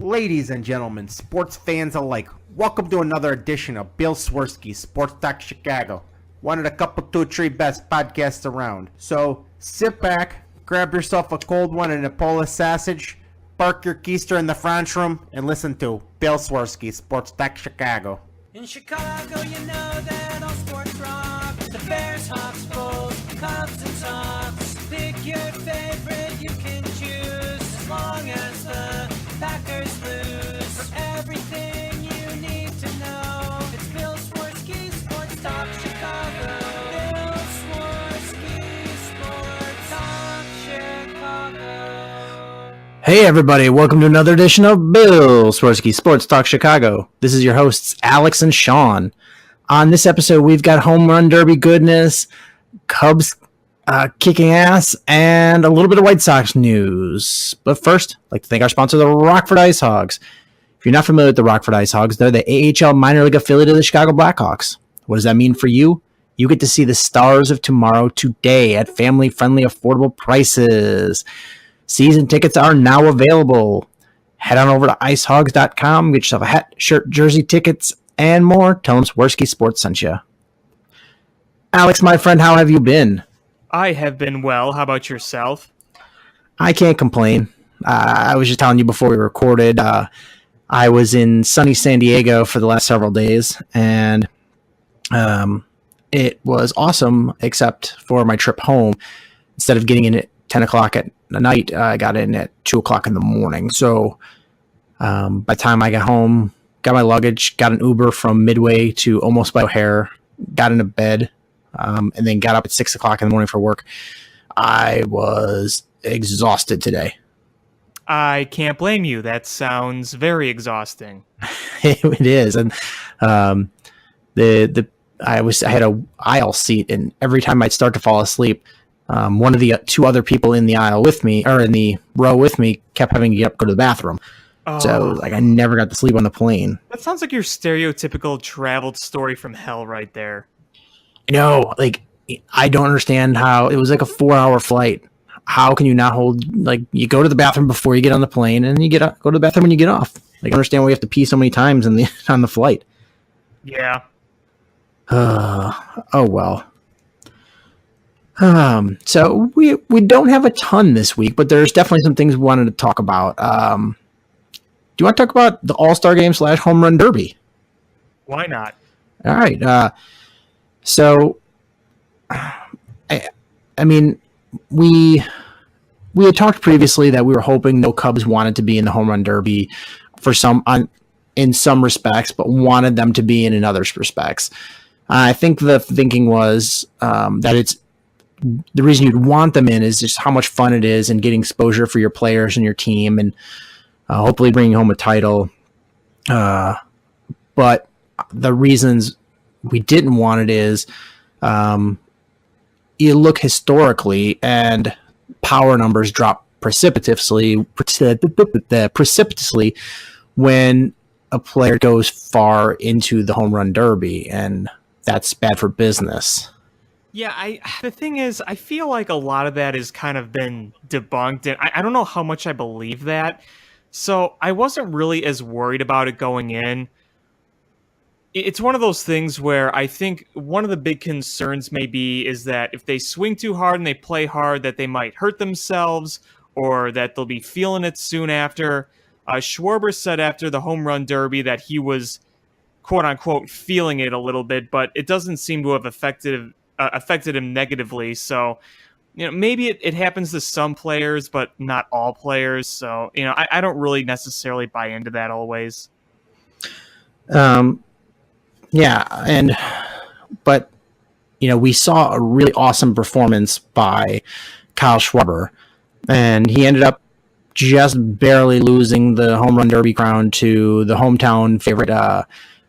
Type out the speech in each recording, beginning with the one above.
Ladies and gentlemen, sports fans alike, welcome to another edition of Bill Swerski Sports Talk Chicago, one of the couple, two, three best podcasts around. So sit back, grab yourself a cold one and a Polish sausage, park your keister in the French room, and listen to Bill Swerski Sports Talk Chicago. In Chicago, you know that all sports rock. The Bears, Hawks, Bulls, Cubs, and Sox. Pick your favorite, you can choose. As long as the Packers lose. For everything you need to know, it's Bill Swerski Sports Talk Chicago. Bill Swerski Sports Talk Chicago. Hey everybody, welcome to another edition of Bill Swerski Sports Talk Chicago. This is your hosts, Alex and Sean. On this episode, we've got home run derby goodness, Cubs kicking ass, and a little bit of White Sox news. But first, I'd like to thank our sponsor, the Rockford Ice Hogs. If you're not familiar with the Rockford Ice Hogs, they're the AHL minor league affiliate of the Chicago Blackhawks. What does that mean for you? You get to see the stars of tomorrow today at family-friendly, affordable prices. Season tickets are now available. Head on over to icehogs.com, get yourself a hat, shirt, jersey, tickets, and more. Tell them Swerski Sports sent you. Alex, my friend, how have you been? I have been well. How about yourself? I can't complain. I was just telling you before we recorded, I was in sunny San Diego for the last several days, and it was awesome, except for my trip home. Instead of getting in at 10 o'clock at night, I got in at 2 o'clock in the morning. So by the time I got home, got my luggage, got an Uber from Midway to almost by O'Hare, got into bed, and then got up at 6 o'clock in the morning for work. I was exhausted today. I can't blame you. That sounds very exhausting. It is. And I had a aisle seat, and every time I'd start to fall asleep, one of the two other people in the aisle with me, or in the row with me, kept having to get up, go to the bathroom. Oh, So I never got to sleep on the plane. that sounds like your stereotypical traveled story from hell right there. No, I don't understand how it was like a 4-hour flight. How can you not hold, you go to the bathroom before you get on the plane, and you go to the bathroom when you get off? I don't understand why you have to pee so many times on the flight. Yeah. Oh well. So we don't have a ton this week, but there's definitely some things we wanted to talk about. Do you want to talk about the All-Star Game / Home Run Derby? Why not? All right. So, I mean, we had talked previously that we were hoping no Cubs wanted to be in the Home Run Derby in some respects, but wanted them to be in other respects. I think the thinking was that it's the reason you'd want them in is just how much fun it is and getting exposure for your players and your team, and hopefully bringing home a title. But the reasons we didn't want it is you look historically and power numbers drop precipitously when a player goes far into the Home Run Derby, and that's bad for business. Yeah, the thing is, I feel like a lot of that has kind of been debunked, and I don't know how much I believe that. So I wasn't really as worried about it going in. It's one of those things where I think one of the big concerns maybe is that if they swing too hard and they play hard, that they might hurt themselves or that they'll be feeling it soon after. Schwarber said after the Home Run Derby that he was, quote unquote, feeling it a little bit, but it doesn't seem to have affected him negatively. So, maybe it happens to some players, but not all players. So, I don't really necessarily buy into that always. Yeah, but we saw a really awesome performance by Kyle Schwarber, and he ended up just barely losing the Home Run Derby crown to the hometown favorite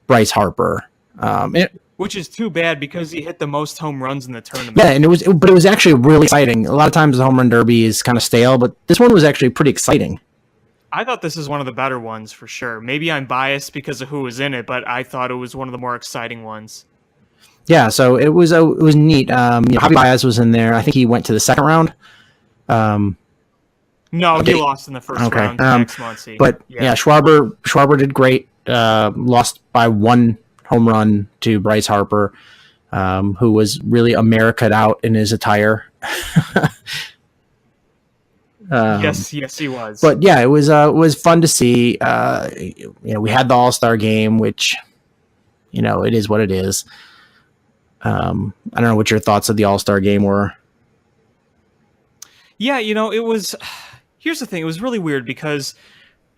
Bryce Harper. Which is too bad because he hit the most home runs in the tournament. Yeah, and it was actually really exciting. A lot of times the Home Run Derby is kind of stale, but this one was actually pretty exciting. I thought this is one of the better ones for sure. Maybe I'm biased because of who was in it, but I thought it was one of the more exciting ones. Yeah, so it was neat. Javi Baez was in there. I think he went to the second round. No, he lost in the first round to Max Muncy. But yeah, Schwarber did great. Lost by 1 home run to Bryce Harper, who was really America'd out in his attire. Yes, he was. But yeah, it was fun to see. We had the All-Star game, which, it is what it is. I don't know what your thoughts of the All-Star game were. Yeah, it was. Here's the thing. It was really weird because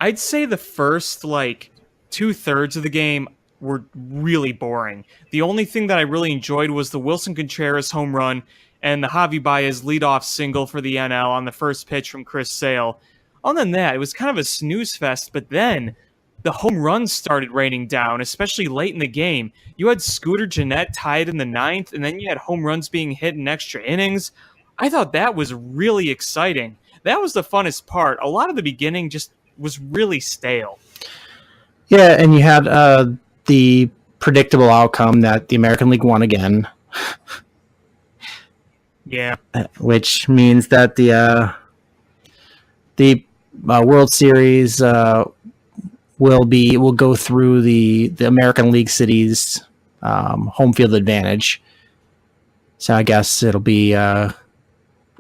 I'd say the first 2/3 of the game were really boring. The only thing that I really enjoyed was the Wilson Contreras home run and the Javi Baez leadoff single for the NL on the first pitch from Chris Sale. Other than that, it was kind of a snooze fest, but then the home runs started raining down, especially late in the game. You had Scooter Gennett tied in the 9th, and then you had home runs being hit in extra innings. I thought that was really exciting. That was the funnest part. A lot of the beginning just was really stale. Yeah, and you had the predictable outcome that the American League won again. Yeah, which means that the World Series will go through the American League cities home field advantage. So I guess it'll be. Well,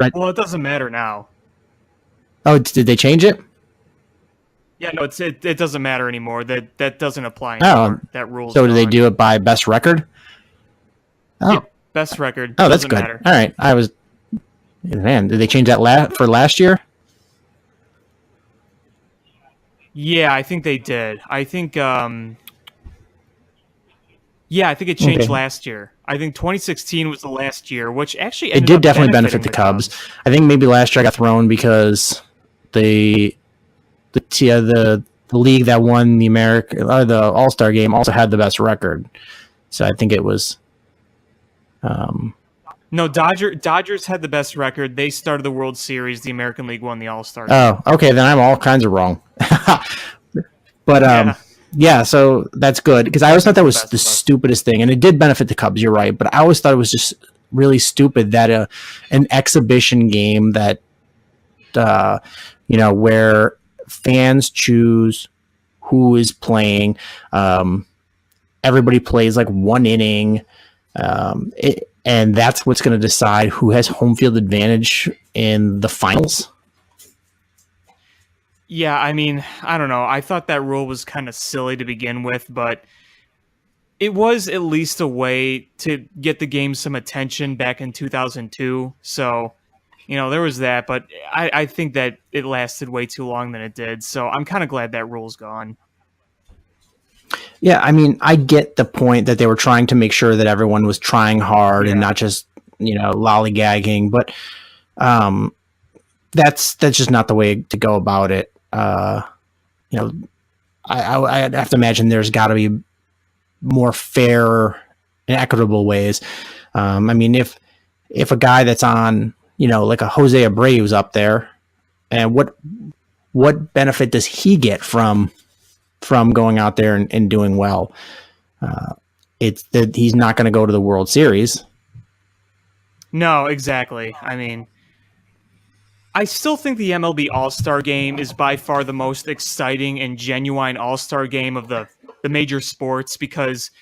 it doesn't matter now. Oh, did they change it? Yeah, no, it doesn't matter anymore. That doesn't apply anymore. That rule. So do they do it by best record? Oh. Yeah, best record. Oh, that's good. Matter. All right. Man, did they change that for last year? Yeah, I think they did. I think I think it changed last year. I think 2016 was the last year, which actually it did definitely benefit the Cubs. I think maybe last year I got thrown because the league that won the All-Star game also had the best record. So I think it was No, Dodgers had the best record. They started the World Series. The American League won the All-Star game. Oh, okay, then I'm all kinds of wrong. But yeah, so that's good because I always thought that was the stupidest thing, and it did benefit the Cubs. You're right, but I always thought it was just really stupid that an exhibition game that where fans choose who is playing, everybody plays like 1 inning, and that's what's going to decide who has home field advantage in the finals. Yeah, I mean, I don't know. I thought that rule was kind of silly to begin with, but it was at least a way to get the game some attention back in 2002. So, there was that, but I think that it lasted way too long than it did. So I'm kind of glad that rule's gone. Yeah, I mean, I get the point that they were trying to make sure that everyone was trying hard and not just, lollygagging, but that's just not the way to go about it. I'd have to imagine there's got to be more fair and equitable ways. I mean, if a guy that's on, like a Jose Abreu's up there, and what benefit does he get from going out there and doing well? It's that he's not going to go to the World Series. No, exactly. I mean, I still think the MLB All-Star Game is by far the most exciting and genuine All-Star Game of the major sports because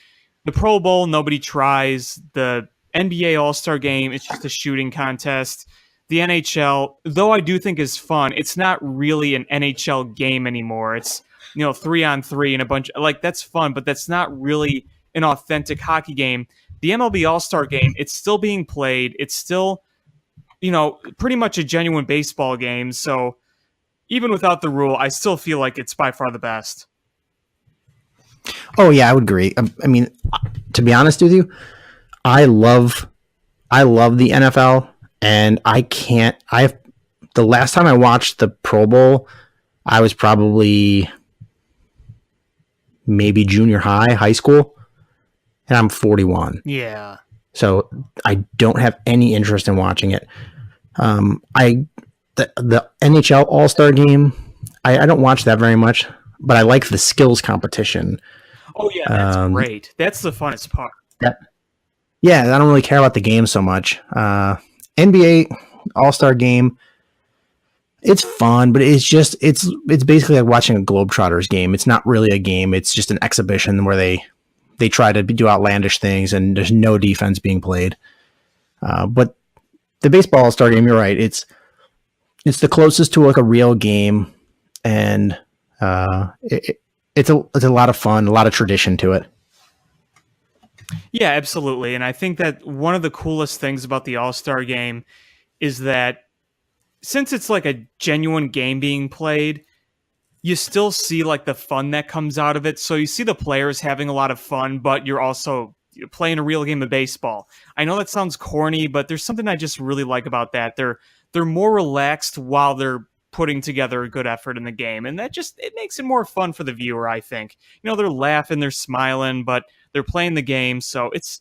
the Pro Bowl, nobody tries. The NBA All-Star Game, it's just a shooting contest. The NHL, though I do think is fun, it's not really an NHL game anymore. It's 3-on-3 and a bunch that's fun, but that's not really an authentic hockey game. The MLB All-Star Game, it's still being played. It's still, pretty much a genuine baseball game. So even without the rule, I still feel like it's by far the best. Oh yeah, I would agree. I mean, to be honest with you, I love the NFL, and the last time I watched the Pro Bowl, I was probably maybe junior high school, and I'm 41. Yeah. So I don't have any interest in watching it. The NHL All-Star Game, I don't watch that very much, but I like the skills competition. Oh yeah, that's great. That's the funnest part. Yeah, I don't really care about the game so much. NBA All-Star Game, It's fun, but it's basically like watching a Globetrotters game. It's not really a game. It's just an exhibition where they try to do outlandish things, and there's no defense being played. But the baseball All-Star game, you're right. It's the closest to like a real game, and it's a lot of fun, a lot of tradition to it. Yeah, absolutely. And I think that one of the coolest things about the All-Star game is that since it's like a genuine game being played, you still see like the fun that comes out of it. So you see the players having a lot of fun, but you're also playing a real game of baseball. I know that sounds corny, but there's something I just really like about that. They're more relaxed while they're putting together a good effort in the game, and it makes it more fun for the viewer, I think. They're laughing, they're smiling, but they're playing the game, so it's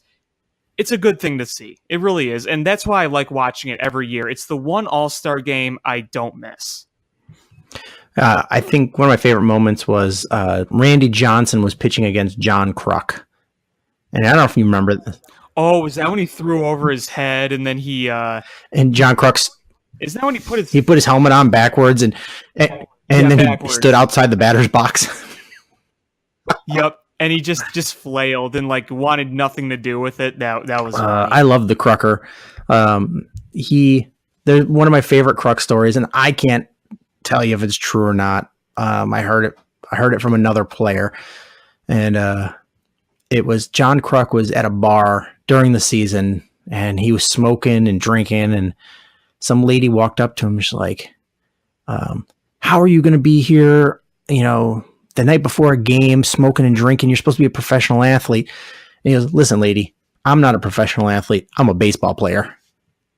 a good thing to see. It really is, and that's why I like watching it every year. It's the one All-Star game I don't miss. I think one of my favorite moments was Randy Johnson was pitching against John Kruk. And I don't know if you remember this. Oh, was that when he threw over his head and then he... and John Kruk's... Is that when he put his helmet on backwards and then backwards. He stood outside the batter's box? Yep. And he just flailed and like wanted nothing to do with it. That was... I love the Krucker. They're one of my favorite Kruk stories, and I can't tell you if it's true or not. I heard it from another player, and it was John Kruk was at a bar during the season, and he was smoking and drinking, and some lady walked up to him. She's like, "How are you going to be here? The night before a game, smoking and drinking. You're supposed to be a professional athlete." And he goes, "Listen, lady, I'm not a professional athlete. I'm a baseball player."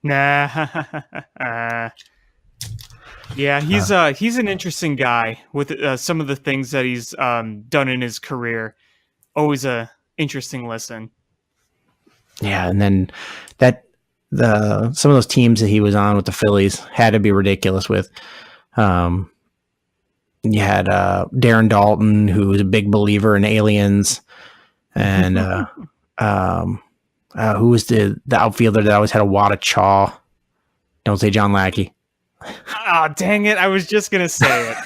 Nah. Yeah, he's an interesting guy with some of the things that he's done in his career. Always a interesting listen. Yeah, and then some of those teams that he was on with the Phillies had to be ridiculous with. You had Darren Dalton, who was a big believer in aliens, and who was the outfielder that always had a wad of chaw? Don't say John Lackey. Oh, dang it. I was just going to say it.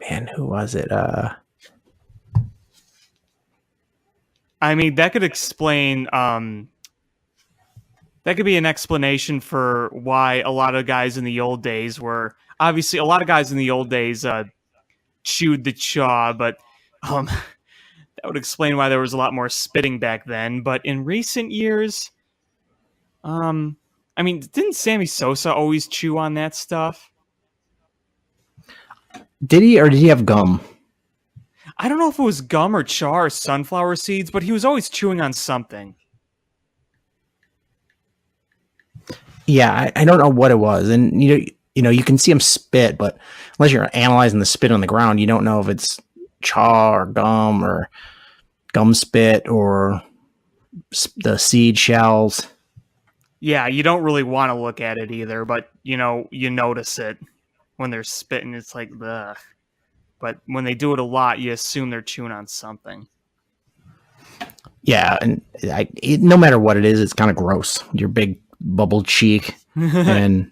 Man, who was it? I mean, that could explain... that could be an explanation for why a lot of guys in the old days were... Obviously, a lot of guys in the old days chewed the chaw, but... that would explain why there was a lot more spitting back then. But in recent years, didn't Sammy Sosa always chew on that stuff? Did he, or did he have gum? I don't know if it was gum or chaw or sunflower seeds, but he was always chewing on something. Yeah, I don't know what it was. And, you can see him spit, but unless you're analyzing the spit on the ground, you don't know if it's chaw or gum spit or the seed shells. Yeah, you don't really want to look at it either, but you notice it when they're spitting. It's like, ugh. But when they do it a lot, you assume they're chewing on something. Yeah, and no matter what it is, it's kind of gross. Your big bubble cheek and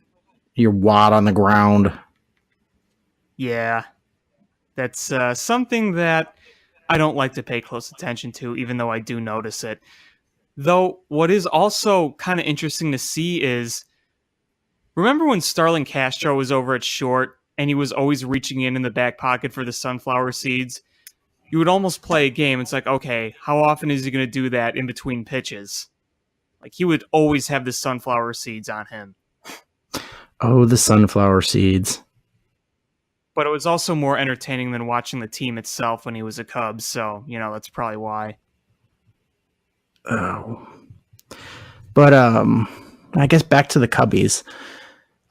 your wad on the ground. Yeah, that's something that I don't like to pay close attention to, even though I do notice it. Though, what is also kind of interesting to see is, remember when Starlin Castro was over at short and he was always reaching in the back pocket for the sunflower seeds? You would almost play a game. It's like, okay, how often is he going to do that in between pitches? Like, he would always have the sunflower seeds on him. Oh, the sunflower seeds. But it was also more entertaining than watching the team itself when he was a Cub, so, that's probably why. Oh. But, I guess back to the Cubbies.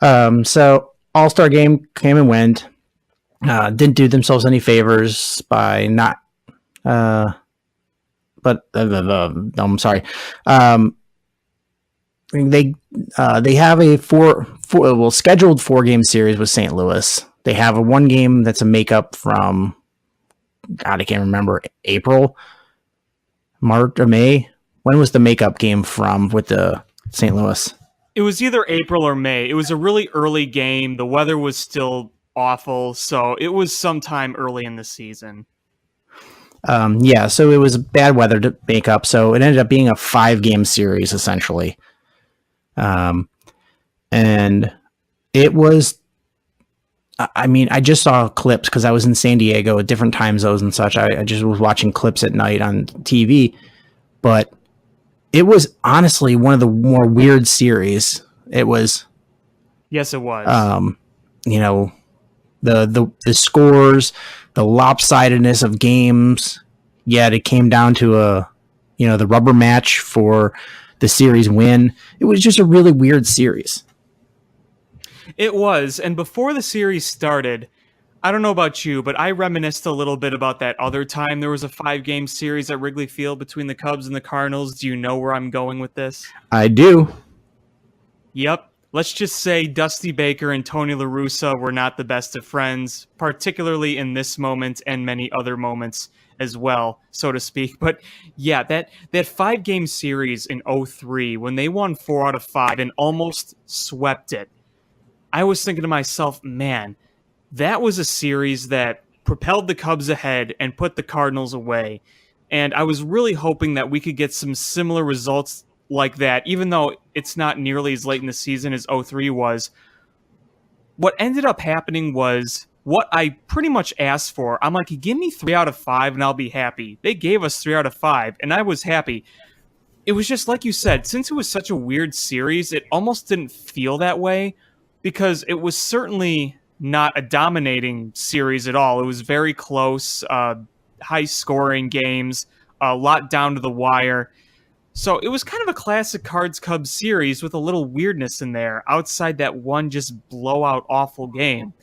So, All-Star game came and went. Didn't do themselves any favors by not... I'm sorry. They have a scheduled 4-game series with St. Louis. They have a 1 game that's a makeup from, God, I can't remember, April, March or May, when was the makeup game from with the St. Louis? It was either April or May. It was a really early game. The weather was still awful, so it was sometime early in the season. Yeah, so it was bad weather to make up, so it ended up being a 5-game series, essentially. And it was, I mean, I just saw clips because I was in San Diego at different time zones and such. I just was watching clips at night on TV, but it was honestly one of the more weird series. It was. Yes, it was. You know, the scores, the lopsidedness of games. Yet it came down to the rubber match for the series win. It was just a really weird series. It was, and before the series started, I don't know about you, but I reminisced a little bit about that other time there was a 5-game series at Wrigley Field between the Cubs and the Cardinals. Do you know where I'm going with this? I do. Yep. Let's just say Dusty Baker and Tony La Russa were not the best of friends, particularly in this moment and many other moments as well, so to speak. But yeah, that 5-game series in 2003, when they won 4 out of 5 and almost swept it, I was thinking to myself, man, that was a series that propelled the Cubs ahead and put the Cardinals away. And I was really hoping that we could get some similar results like that, even though it's not nearly as late in the season as 2003 was. What ended up happening was what I pretty much asked for. I'm like, give me 3 out of 5 and I'll be happy. They gave us 3 out of 5 and I was happy. It was just like you said, since it was such a weird series, it almost didn't feel that way because it was certainly not a dominating series at all. It was very close, high scoring games, a lot down to the wire. So it was kind of a classic Cards-Cubs series with a little weirdness in there outside that one just blowout awful game.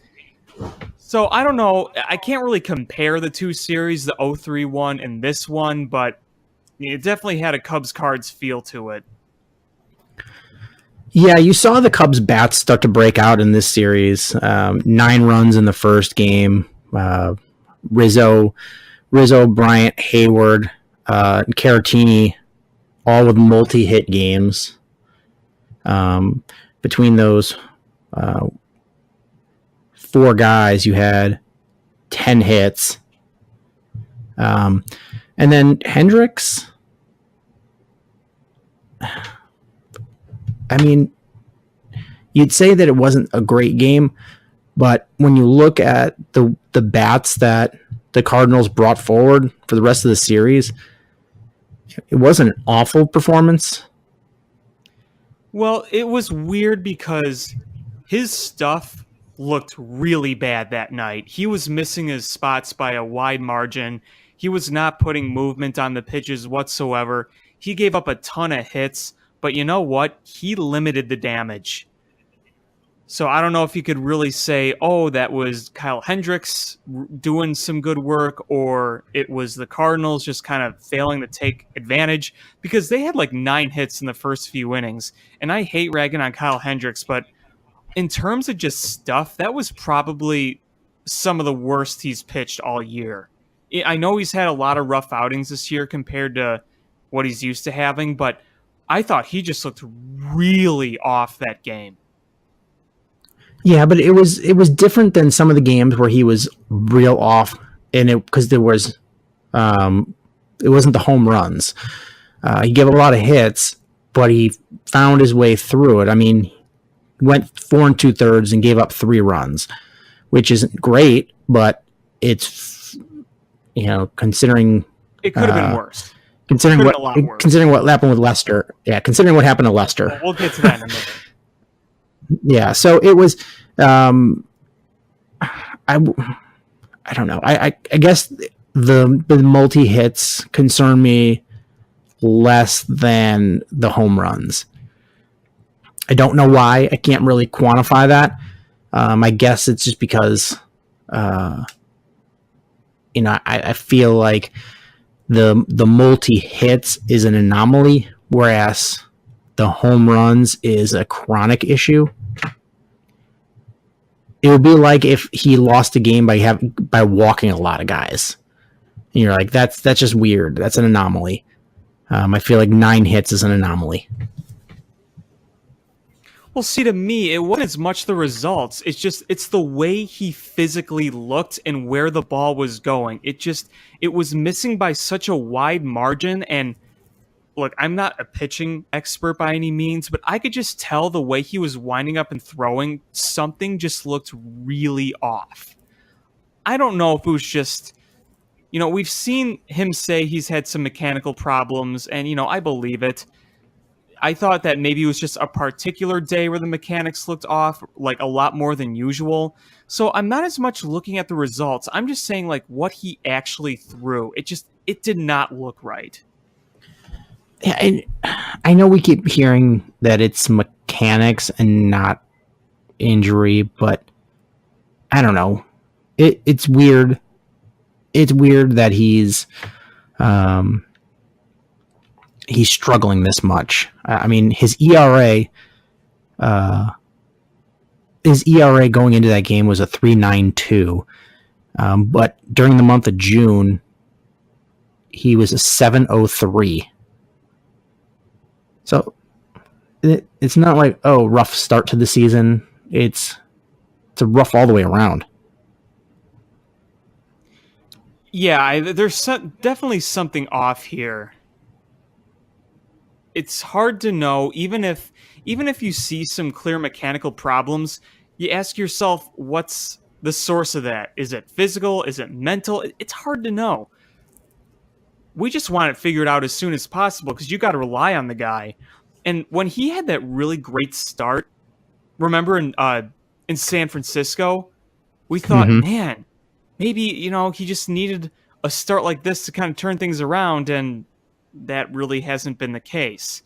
So I don't know. I can't really compare the two series, the 0-3 one and this one, but it definitely had a Cubs-Cards feel to it. Yeah, you saw the Cubs bats start to break out in this series. 9 runs in the first game. Rizzo, Bryant, Hayward, Caratini, all with multi-hit games. Between those 4 guys, you had 10 hits. And then Hendricks, I mean, you'd say that it wasn't a great game, but when you look at the bats that the Cardinals brought forward for the rest of the series, it wasn't an awful performance. Well, it was weird because his stuff looked really bad that night. He was missing his spots by a wide margin. He was not putting movement on the pitches whatsoever. He gave up a ton of hits, but you know what? He limited the damage. So I don't know if you could really say, oh, that was Kyle Hendricks doing some good work, or it was the Cardinals just kind of failing to take advantage, because they had like 9 hits in the first few innings. And I hate ragging on Kyle Hendricks, but in terms of just stuff, that was probably some of the worst he's pitched all year. I know he's had a lot of rough outings this year compared to what he's used to having, but I thought he just looked really off that game. Yeah, but it was different than some of the games where he was real off, and because there was, it wasn't the home runs. He gave a lot of hits, but he found his way through it. I mean, went 4 2/3 and gave up 3 runs, which isn't great, but it's, considering it could have been worse. Considering what happened with Lester. Yeah, considering what happened to Lester. We'll get to that in a minute. Yeah, so it was. I don't know. I guess the multi hits concern me less than the home runs. I don't know why. I can't really quantify that. I guess it's just because, I feel like the multi hits is an anomaly, whereas the home runs is a chronic issue. It would be like if he lost a game by walking a lot of guys. And you're like, that's just weird. That's an anomaly. I feel like 9 hits is an anomaly. Well, see, to me, it wasn't as much the results. It's the way he physically looked and where the ball was going. It was missing by such a wide margin. And look, I'm not a pitching expert by any means, but I could just tell the way he was winding up and throwing, something just looked really off. I don't know if it was just, we've seen him say he's had some mechanical problems, and, I believe it. I thought that maybe it was just a particular day where the mechanics looked off, like a lot more than usual. So I'm not as much looking at the results. I'm just saying like what he actually threw. It did not look right. Yeah, I know we keep hearing that it's mechanics and not injury, but I don't know. It's weird. It's weird that he's struggling this much. I mean, his ERA going into that game was a 3.92, but during the month of June, he was a 7.03. So it's not like, oh, rough start to the season. It's a rough all the way around. Yeah, there's definitely something off here. It's hard to know, even if you see some clear mechanical problems, you ask yourself, what's the source of that? Is it physical? Is it mental? It's hard to know. We just want it figured out as soon as possible because you got to rely on the guy. And when he had that really great start, remember in San Francisco, we thought, man, maybe, he just needed a start like this to kind of turn things around, and that really hasn't been the case.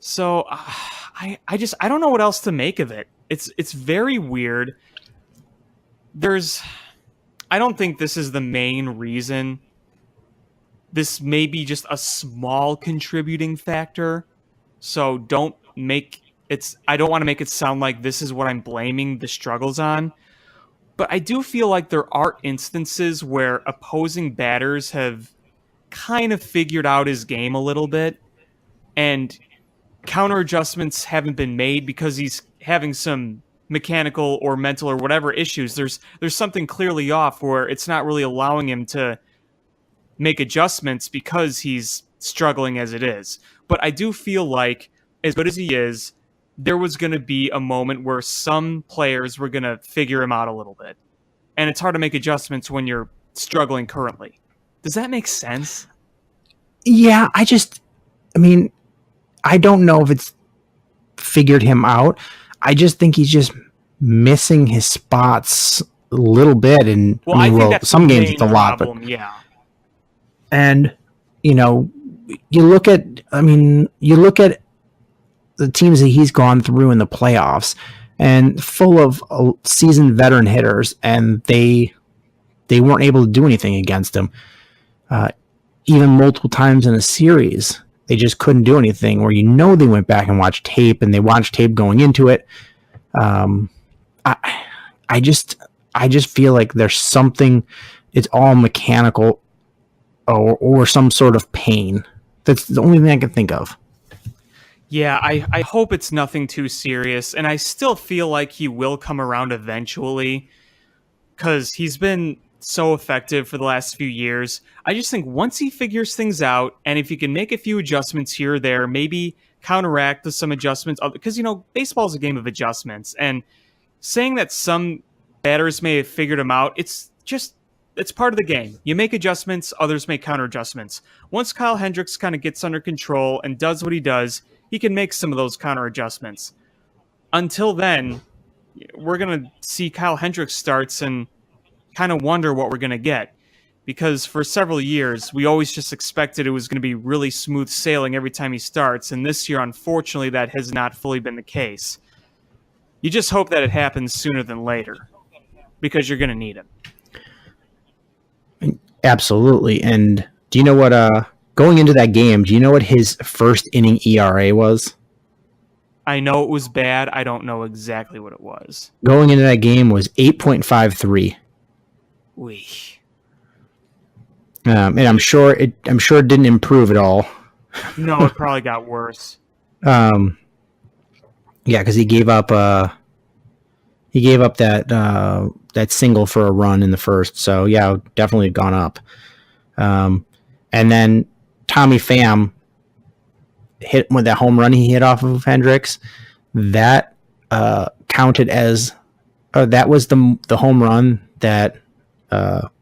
So I don't know what else to make of it. It's very weird. I don't think this is the main reason. This may be just a small contributing factor. So I don't want to make it sound like this is what I'm blaming the struggles on. But I do feel like there are instances where opposing batters have kind of figured out his game a little bit, and counter adjustments haven't been made because he's having some mechanical or mental or whatever issues. There's something clearly off where it's not really allowing him to make adjustments because he's struggling as it is. But I do feel like, as good as he is, there was going to be a moment where some players were going to figure him out a little bit. And it's hard to make adjustments when you're struggling currently. Does that make sense? Yeah, I don't know if it's figured him out. I just think he's just missing his spots a little bit. And I think that's some games it's a lot, problem, but yeah. And you look at the teams that he's gone through in the playoffs, and full of seasoned veteran hitters, and they weren't able to do anything against him. Even multiple times in a series, they just couldn't do anything. Where they went back and watched tape, and they watched tape going into it. I just feel like there's something. It's all mechanical, or some sort of pain. That's the only thing I can think of. Yeah, I hope it's nothing too serious, and I still feel like he will come around eventually, because he's been so effective for the last few years. I just think once he figures things out, and if he can make a few adjustments here or there, maybe counteract with some adjustments, because, baseball is a game of adjustments, and saying that some batters may have figured him out, it's part of the game. You make adjustments, others make counter adjustments. Once Kyle Hendricks kind of gets under control and does what he does, he can make some of those counter adjustments. Until then, we're going to see Kyle Hendricks starts and kind of wonder what we're going to get. Because for several years, we always just expected it was going to be really smooth sailing every time he starts. And this year, unfortunately, that has not fully been the case. You just hope that it happens sooner than later, because you're going to need him. Absolutely. And do you know what, going into that game, do you know what his first inning ERA was? I know it was bad. I don't know exactly what it was. Going into that game was 8.53. Wee. And I'm sure it didn't improve at all No, it probably got worse. Yeah, because he gave up that single for a run in the first. So yeah, definitely gone up. And then Tommy Pham hit with that home run he hit off of Hendricks. That counted as that was the home run that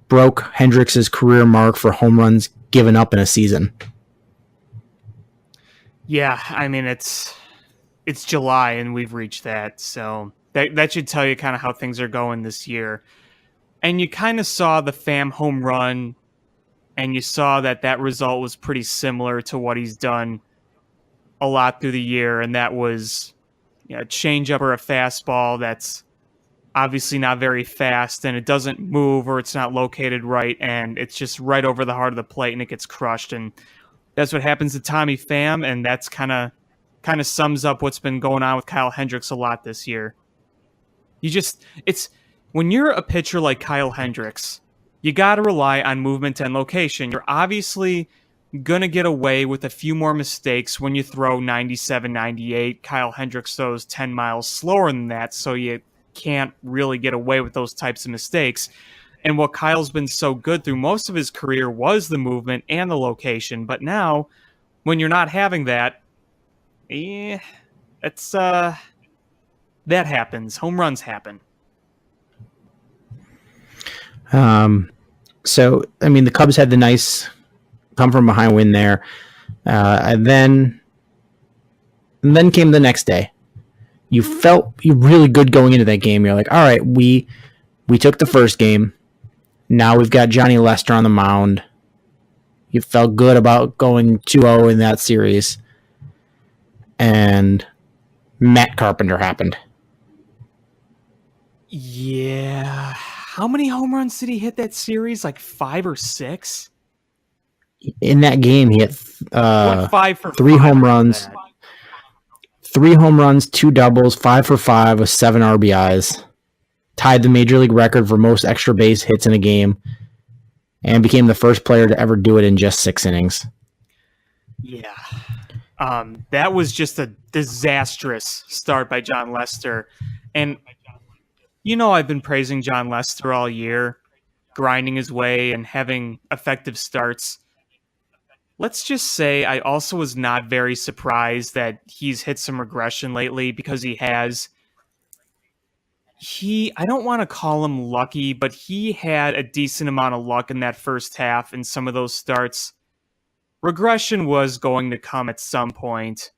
broke Hendricks' career mark for home runs given up in a season. Yeah, I mean it's July and we've reached that, so that should tell you kind of how things are going this year. And you kind of saw the Pham home run, and you saw that result was pretty similar to what he's done a lot through the year, and that was a changeup or a fastball that's obviously not very fast, and it doesn't move or it's not located right, and it's just right over the heart of the plate, and it gets crushed. And that's what happens to Tommy Pham, and that's kind of sums up what's been going on with Kyle Hendricks a lot this year. It's when you're a pitcher like Kyle Hendricks, you got to rely on movement and location. You're obviously going to get away with a few more mistakes when you throw 97, 98. Kyle Hendricks throws 10 miles slower than that, so you can't really get away with those types of mistakes. And what Kyle's been so good through most of his career was the movement and the location. But now, when you're not having that, it's that happens. Home runs happen. So I mean, the Cubs had the nice come from behind win there, and then came the next day. You felt really good going into that game. You're like, all right, we took the first game. Now we've got Johnny Lester on the mound. You felt good about going 2-0 in that series. And Matt Carpenter happened. Yeah. How many home runs did he hit that series? Like 5 or 6? In that game, he hit 5 for 3 5 home runs. 3 home runs, 2 doubles, 5 for 5 with 7 RBIs. Tied the major league record for most extra base hits in a game, and became the first player to ever do it in just 6 innings. Yeah. That was just a disastrous start by John Lester. And, I've been praising John Lester all year, grinding his way and having effective starts. Let's just say I also was not very surprised that he's hit some regression lately, because he has. I don't want to call him lucky, but he had a decent amount of luck in that first half in some of those starts. Regression was going to come at some point.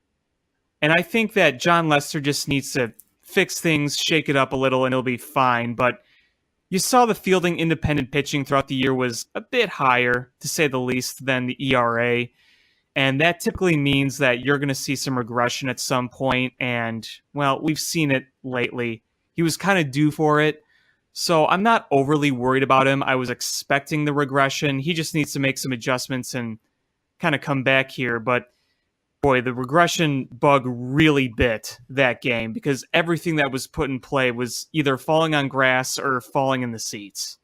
And I think that John Lester just needs to fix things, shake it up a little, and it'll be fine. But you saw the fielding independent pitching throughout the year was a bit higher, to say the least, than the ERA. And that typically means that you're going to see some regression at some point. And, well, we've seen it lately. He was kind of due for it. So I'm not overly worried about him. I was expecting the regression. He just needs to make some adjustments and kind of come back here. But boy, the regression bug really bit that game, because everything that was put in play was either falling on grass or falling in the seats.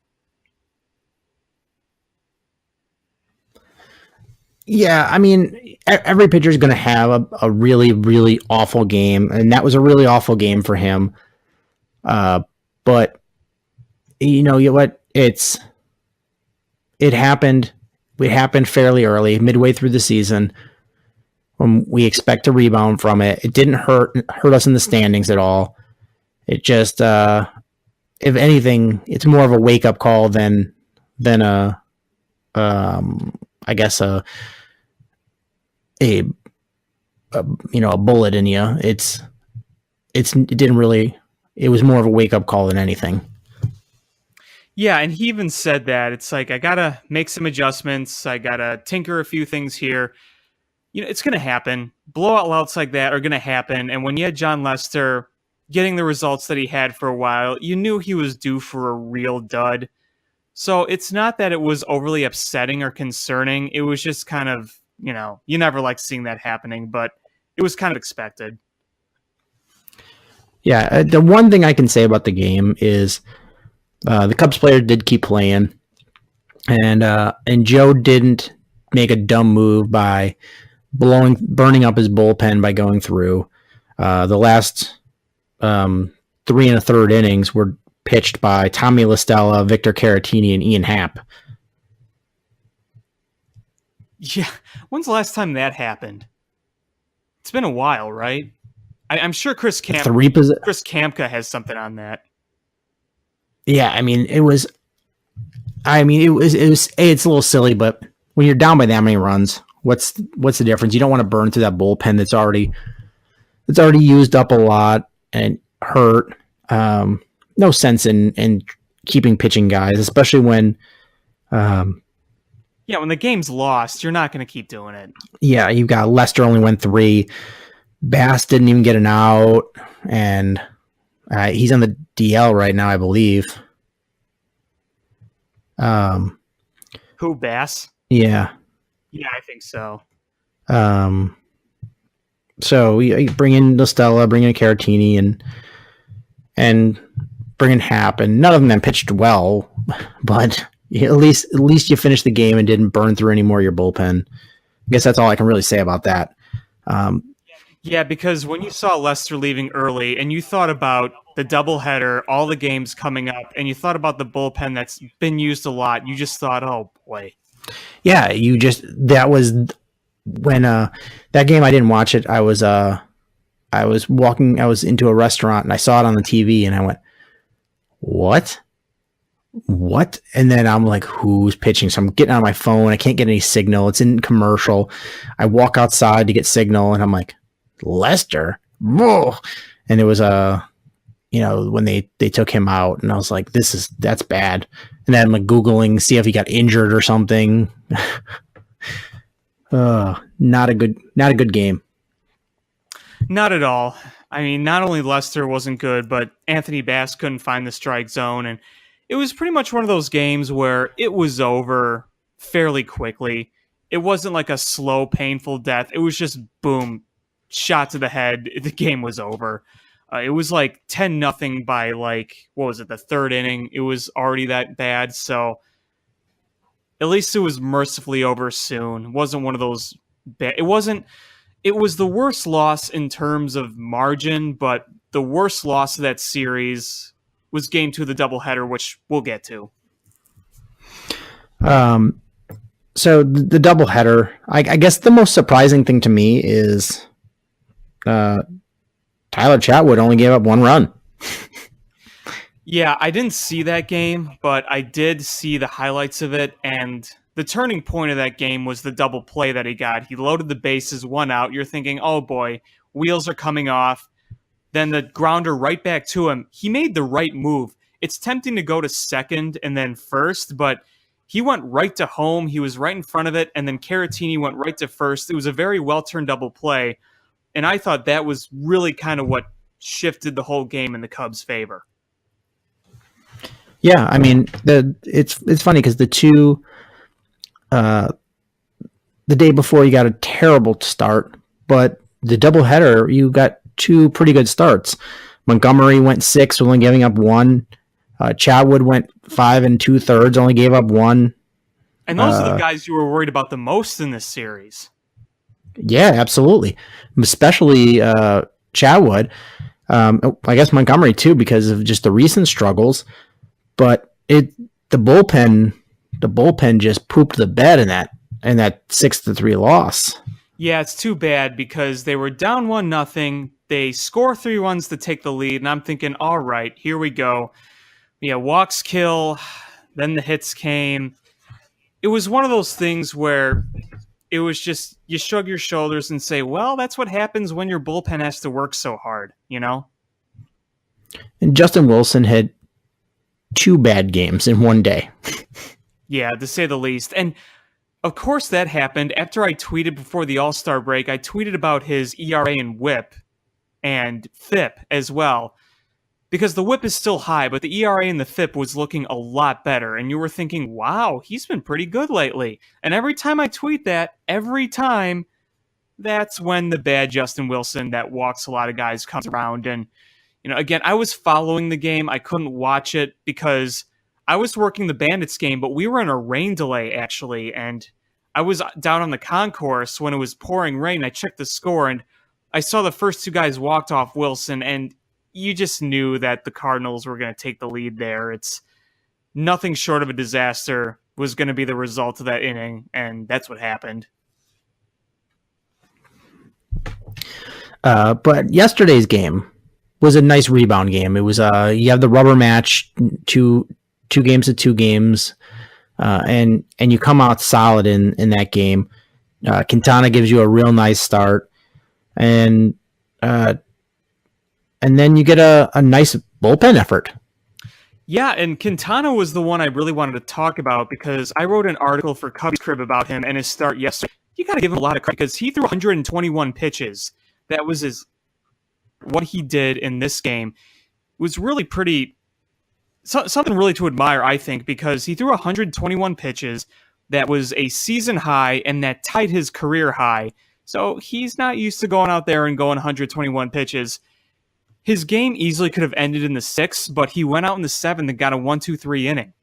Yeah, I mean, every pitcher is going to have a really, really awful game, and that was a really awful game for him. But you know what? It happened. It happened fairly early, midway through the season. We expect a rebound from it. It didn't hurt us in the standings at all. It just, if anything, it's more of a wake up call than a, I guess a bullet in you. It didn't really. It was more of a wake up call than anything. Yeah, and he even said that. It's like, I gotta make some adjustments. I gotta tinker a few things here. It's going to happen. Blowout like that are going to happen. And when you had John Lester getting the results that he had for a while, you knew he was due for a real dud. So it's not that it was overly upsetting or concerning. It was just kind of, you never like seeing that happening, but it was kind of expected. Yeah, the one thing I can say about the game is the Cubs player did keep playing, and Joe didn't make a dumb move by burning up his bullpen by going through. The last 3 1/3 innings were pitched by Tommy LaStella, Victor Caratini, and Ian Happ. Yeah. When's the last time that happened? It's been a while, right? I'm sure Chris Kamka has something on that. Yeah, I mean, it's a little silly, but when you're down by that many runs, what's the difference? You don't want to burn through that bullpen that's already used up a lot and hurt. No sense in keeping pitching guys, especially when when the game's lost, you're not going to keep doing it. Yeah, you've got Lester only went 3. Bass didn't even get an out, and he's on the DL right now, I believe. Who, Bass? Yeah. Yeah, I think so. So you bring in LaStella, bring in Caratini, and bring in Happ, and none of them pitched well, but at least you finished the game and didn't burn through any more of your bullpen. I guess that's all I can really say about that. Yeah, because when you saw Lester leaving early and you thought about the doubleheader, all the games coming up, and you thought about the bullpen that's been used a lot, you just thought, oh boy. Yeah, that was when that game I didn't watch it. I was into a restaurant and I saw it on the TV and I went, what? And then I'm like, who's pitching? So I'm getting on my phone. I can't get any signal. It's in commercial. I walk outside to get signal and I'm like, Lester? Whoa. And it was when they took him out and I was like, that's bad. And then I'm like Googling, see if he got injured or something. Not a good game. Not at all. I mean, not only Lester wasn't good, but Anthony Bass couldn't find the strike zone. And it was pretty much one of those games where it was over fairly quickly. It wasn't like a slow, painful death. It was just boom, shot to the head. The game was over. It was like 10-0 by the third inning. It was already that bad. So at least it was mercifully over soon. It wasn't one of those bad. It was the worst loss in terms of margin, but the worst loss of that series was game 2 of the doubleheader, which we'll get to. So the doubleheader, I guess the most surprising thing to me is Tyler Chatwood only gave up 1 run. Yeah, I didn't see that game, but I did see the highlights of it, and the turning point of that game was the double play that he got. He loaded the bases, 1 out. You're thinking, oh boy, wheels are coming off. Then the grounder right back to him. He made the right move. It's tempting to go to second and then first, but he went right to home. He was right in front of it, and then Caratini went right to first. It was a very well-turned double play, and I thought that was really kind of what shifted the whole game in the Cubs' favor. Yeah, I mean, it's funny because the day before you got a terrible start, but the doubleheader you got 2 pretty good starts. Montgomery went 6, only giving up 1. Chatwood went 5 2/3, only gave up 1. And those are the guys you were worried about the most in this series. Yeah, absolutely. Especially Chatwood. I guess Montgomery too, because of just the recent struggles. But the bullpen just pooped the bed in that 6-3 loss. Yeah, it's too bad because they were down 1-0. They score 3 runs to take the lead, and I'm thinking, all right, here we go. Yeah, walks kill, then the hits came. It was one of those things where it was just, you shrug your shoulders and say, well, that's what happens when your bullpen has to work so hard, you know? And Justin Wilson had 2 bad games in one day. Yeah, to say the least. And of course that happened after I tweeted before the All-Star break. I tweeted about his ERA and WHIP and FIP as well, because the WHIP is still high, but the ERA and the FIP was looking a lot better. And you were thinking, wow, he's been pretty good lately. And every time I tweet that, that's when the bad Justin Wilson that walks a lot of guys comes around. And, again, I was following the game. I couldn't watch it because I was working the Bandits game, but we were in a rain delay, actually. And I was down on the concourse when it was pouring rain. I checked the score, and I saw the first two guys walked off Wilson, and you just knew that the Cardinals were going to take the lead there. It's nothing short of a disaster was going to be the result of that inning, and that's what happened. But yesterday's game was a nice rebound game. It was you have the rubber match, two games to 2 games, and you come out solid in that game. Quintana gives you a real nice start, and then you get a nice bullpen effort. Yeah, and Quintana was the one I really wanted to talk about because I wrote an article for Cubs Crib about him and his start yesterday. You got to give him a lot of credit because he threw 121 pitches. That was what he did in this game. It was really pretty, something really to admire, I think, because he threw 121 pitches. That was a season high, and that tied his career high. So he's not used to going out there and going 121 pitches. His game easily could have ended in the 6th, but he went out in the 7th and got a 1-2-3 inning.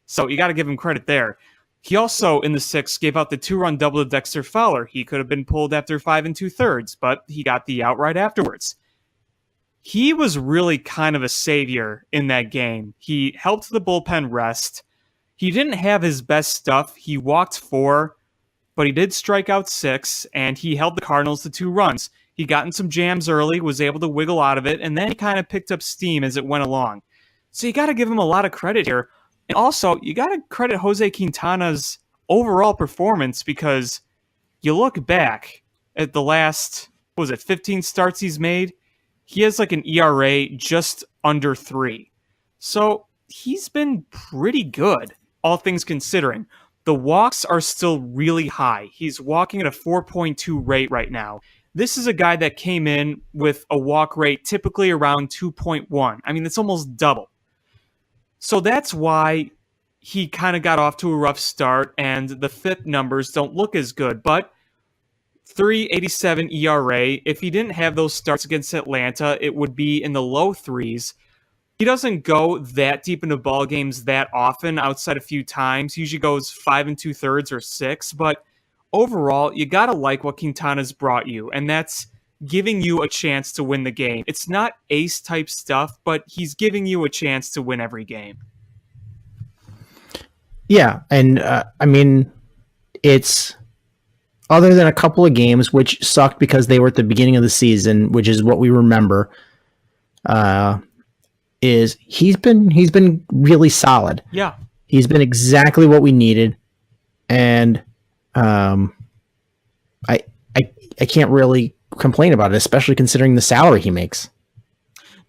So you got to give him credit there. He also, in the 6th, gave out the 2-run double to Dexter Fowler. He could have been pulled after 5 2/3, but he got the out right afterwards. He was really kind of a savior in that game. He helped the bullpen rest. He didn't have his best stuff. He walked 4, but he did strike out 6, and he held the Cardinals to 2 runs. He got in some jams early, was able to wiggle out of it, and then he kind of picked up steam as it went along. So you got to give him a lot of credit here. And also, you got to credit Jose Quintana's overall performance because you look back at the last, 15 starts he's made? He has like an ERA just under 3. So he's been pretty good, all things considering. The walks are still really high. He's walking at a 4.2 rate right now. This is a guy that came in with a walk rate typically around 2.1. I mean, it's almost double. So that's why he kind of got off to a rough start, and the FIP numbers don't look as good. But 3.87 ERA, if he didn't have those starts against Atlanta, it would be in the low 3s. He doesn't go that deep into ball games that often, outside a few times. He usually goes 5 2/3 or 6, but overall, you gotta like what Quintana's brought you, and that's giving you a chance to win the game. It's not ace type stuff, but he's giving you a chance to win every game. Yeah, and I mean, it's other than a couple of games which sucked because they were at the beginning of the season, which is what we remember. Is he's been really solid. Yeah, he's been exactly what we needed, and I can't really complain about it, especially considering the salary he makes.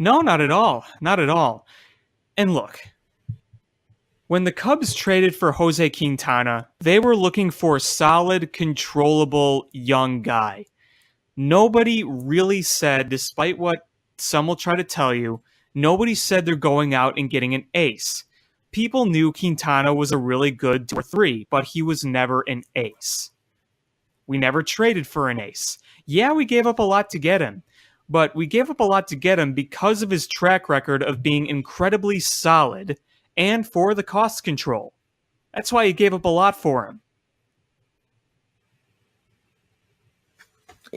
No, not at all. Not at all. And look, when the Cubs traded for Jose Quintana, they were looking for a solid, controllable young guy. Nobody really said, despite what some will try to tell you, nobody said they're going out and getting an ace. People knew Quintana was a really good 2 or 3, but he was never an ace. We never traded for an ace. Yeah, we gave up a lot to get him, but we gave up a lot to get him because of his track record of being incredibly solid and for the cost control. That's why you gave up a lot for him.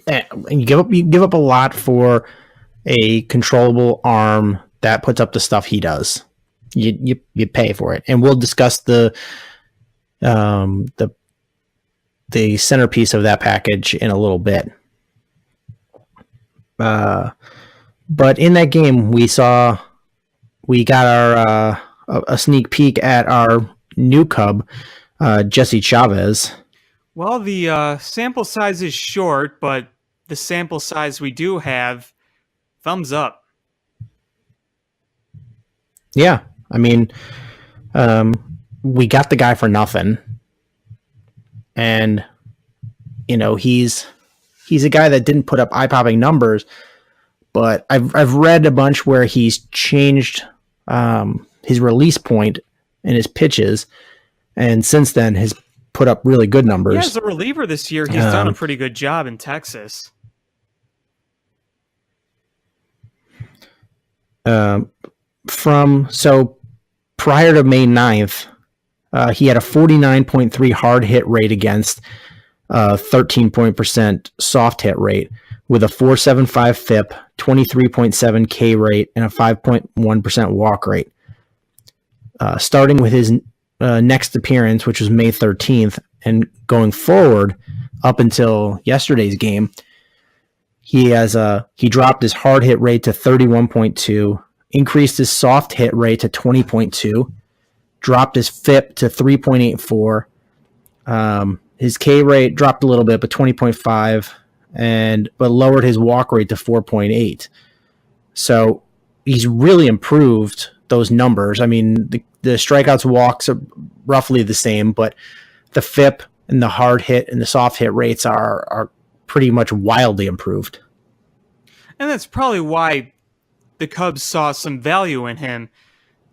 And you give up a lot for a controllable arm that puts up the stuff he does. You pay for it, and we'll discuss the centerpiece of that package in a little bit. But in that game, we got our a sneak peek at our new Cub, Jesse Chavez. Well, the sample size is short, but the sample size we do have, thumbs up. Yeah, I mean, we got the guy for nothing, and you know he's a guy that didn't put up eye-popping numbers, but I've read a bunch where he's changed his release point and his pitches, and since then has put up really good numbers. Yeah, as a reliever this year, he's done a pretty good job in Texas. So prior to May 9th, He had a 49.3 hard hit rate against 13% soft hit rate with a 4.75 FIP, 23.7 K rate, and a 5.1% walk rate. Starting with his next appearance, which was May 13th, and going forward up until yesterday's game, he dropped his hard hit rate to 31.2, increased his soft hit rate to 20.2, dropped his FIP to 3.84. His K rate dropped a little bit, but 20.5, but lowered his walk rate to 4.8. So he's really improved those numbers. I mean, the strikeouts, walks are roughly the same, but the FIP and the hard hit and the soft hit rates are pretty much wildly improved. And that's probably why the Cubs saw some value in him.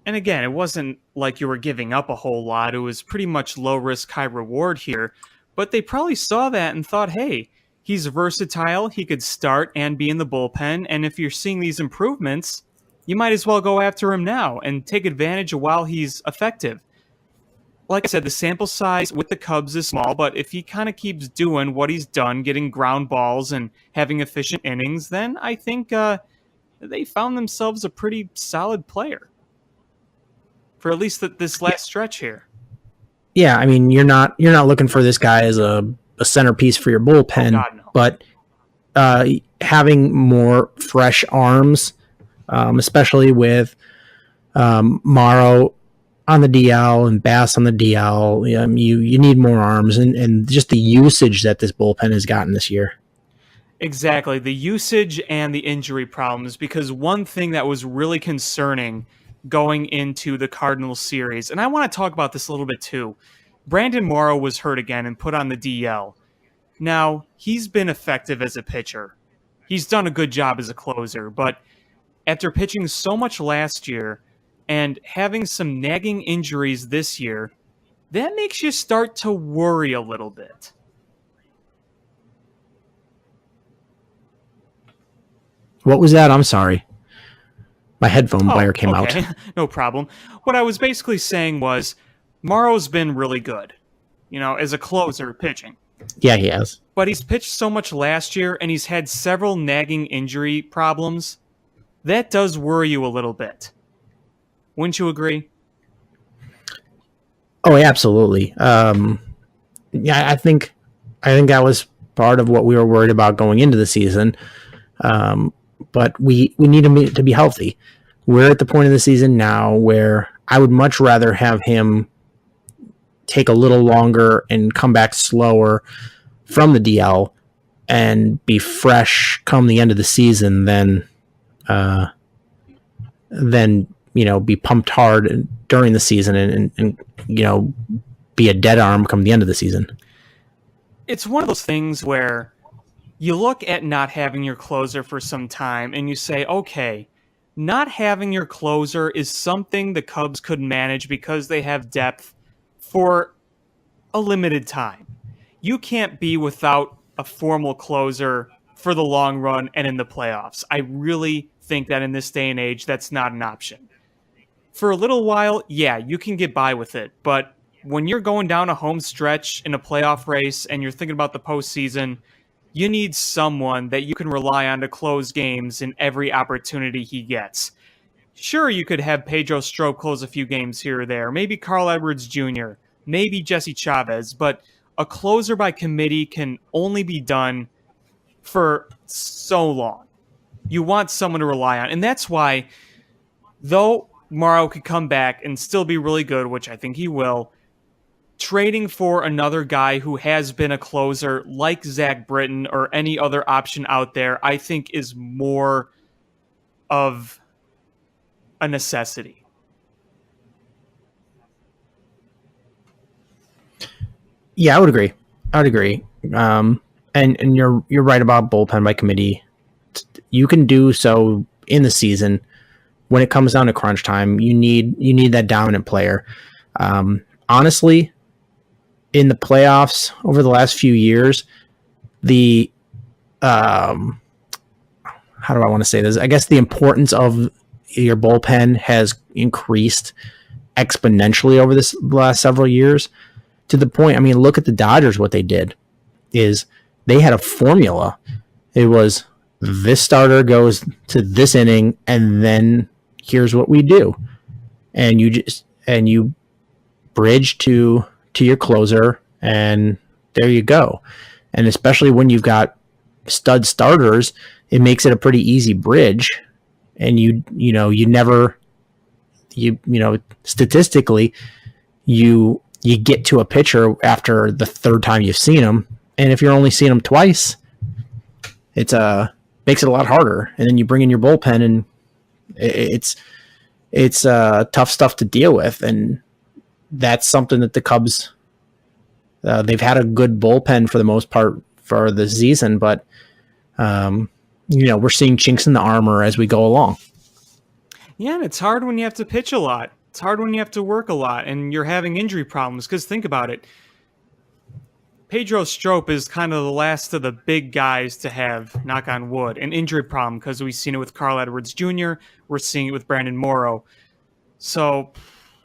And again, it wasn't like you were giving up a whole lot. It was pretty much low risk, high reward here. But they probably saw that and thought, hey, he's versatile. He could start and be in the bullpen. And if you're seeing these improvements, you might as well go after him now and take advantage of while he's effective. Like I said, the sample size with the Cubs is small, but if he kind of keeps doing what he's done, getting ground balls and having efficient innings, then I think they found themselves a pretty solid player for at least this last stretch here. Yeah, I mean, you're not looking for this guy as a centerpiece for your bullpen, God, no. but having more fresh arms, especially with Morrow on the DL and Bass on the DL, you need more arms and just the usage that this bullpen has gotten this year. Exactly, the usage and the injury problems, because one thing that was really concerning going into the Cardinals series, and I want to talk about this a little bit too, Brandon Morrow was hurt again and put on the DL. Now, he's been effective as a pitcher. He's done a good job as a closer, but after pitching so much last year and having some nagging injuries this year, that makes you start to worry a little bit. What was that? I'm sorry. My headphone wire came out. No problem. What I was basically saying was Morrow's been really good, as a closer pitching. Yeah, he has. But he's pitched so much last year, and he's had several nagging injury problems. That does worry you a little bit. Wouldn't you agree? Oh, absolutely. Yeah, I think that was part of what we were worried about going into the season. But we need him to be healthy. We're at the point of the season now where I would much rather have him take a little longer and come back slower from the DL and be fresh come the end of the season than be pumped hard during the season and be a dead arm come the end of the season. It's one of those things where you look at not having your closer for some time and you say, okay, not having your closer is something the Cubs could manage because they have depth for a limited time. You can't be without a formal closer for the long run and in the playoffs. I really think that in this day and age, that's not an option. For a little while, yeah, you can get by with it, but when you're going down a home stretch in a playoff race and you're thinking about the postseason, you need someone that you can rely on to close games in every opportunity he gets. Sure, you could have Pedro Strop close a few games here or there, maybe Carl Edwards Jr., maybe Jesse Chavez, but a closer by committee can only be done for so long. You want someone to rely on, and that's why, though Morrow could come back and still be really good, which I think he will, trading for another guy who has been a closer like Zach Britton or any other option out there, I think is more of a necessity. Yeah, I would agree. And you're right about bullpen by committee. You can do so in the season. When it comes down to crunch time, you need that dominant player. Honestly, in the playoffs over the last few years, the how do I want to say this? I guess the importance of your bullpen has increased exponentially over this last several years, to the point, I mean, look at the Dodgers. What they did is they had a formula. It was this starter goes to this inning, and then here's what we do. And you bridge to your closer, and there you go. And especially when you've got stud starters, it makes it a pretty easy bridge. And statistically, you get to a pitcher after the third time you've seen him, and if you're only seeing him twice, it's makes it a lot harder. And then you bring in your bullpen, and it's tough stuff to deal with. And that's something that the Cubs, they've had a good bullpen for the most part for the season, but we're seeing chinks in the armor as we go along. Yeah, and it's hard when you have to pitch a lot. It's hard when you have to work a lot and you're having injury problems. Because think about it. Pedro Strop is kind of the last of the big guys to have, knock on wood, an injury problem, because we've seen it with Carl Edwards Jr., we're seeing it with Brandon Morrow. So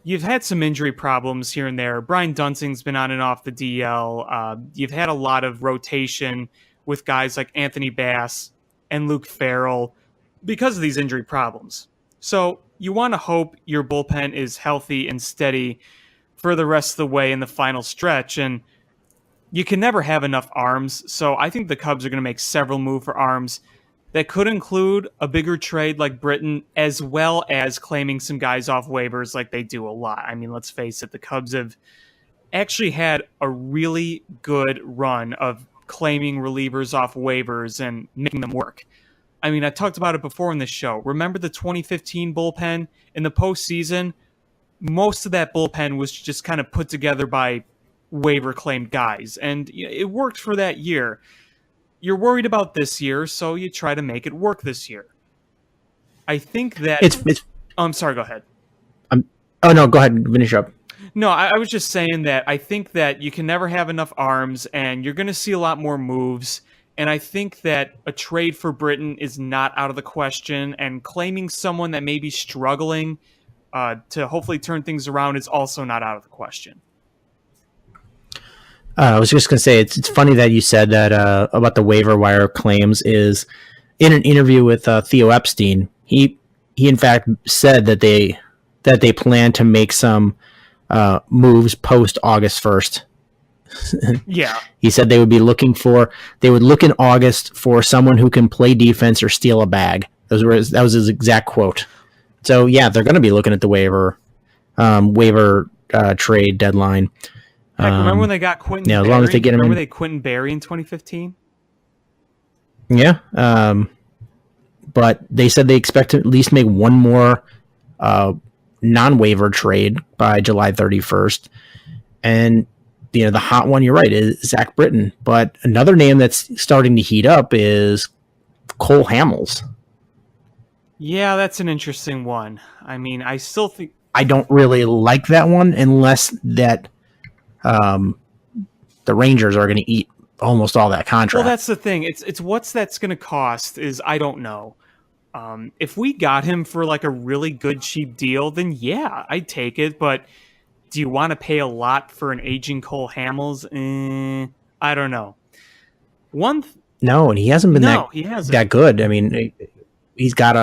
you've had some injury problems here and there. Brian Dunsing's been on and off the DL. You've had a lot of rotation with guys like Anthony Bass and Luke Farrell because of these injury problems. So you want to hope your bullpen is healthy and steady for the rest of the way in the final stretch. And you can never have enough arms. So I think the Cubs are going to make several moves for arms that could include a bigger trade like Britton, as well as claiming some guys off waivers like they do a lot. I mean, let's face it, the Cubs have actually had a really good run of claiming relievers off waivers and making them work. I mean, I talked about it before in this show. Remember the 2015 bullpen in the postseason? Most of that bullpen was just kind of put together by waiver claimed guys, and it worked for that year. You're worried about this year, so you try to make it work this year. I think that I'm sorry, go ahead. Oh no, go ahead, finish up. No, I was just saying that I think that you can never have enough arms, and you're going to see a lot more moves. And I think that a trade for Britton is not out of the question, and claiming someone that may be struggling to hopefully turn things around is also not out of the question. I was just going to say, it's funny that you said that about the waiver wire claims. Is in an interview with Theo Epstein, he in fact said that they plan to make some moves post August 1st. Yeah, he said they would look in August for someone who can play defense or steal a bag. That was his exact quote. So yeah, they're going to be looking at the waiver trade deadline. Heck, remember when they got Quentin Berry? As long as they get him remember they Quentin Berry in 2015? Yeah. But they said they expect to at least make one more non-waiver trade by July 31st. And, the hot one, you're right, is Zach Britton. But another name that's starting to heat up is Cole Hamels. Yeah, that's an interesting one. I mean, I still think... I don't really like that one unless that... the Rangers are going to eat almost all that contract. Well, that's the thing. It's what's that's going to cost is I don't know. If we got him for like a really good cheap deal, then yeah, I'd take it. But do you want to pay a lot for an aging Cole Hamels? I don't know. No, and he hasn't been that good. I mean, he's got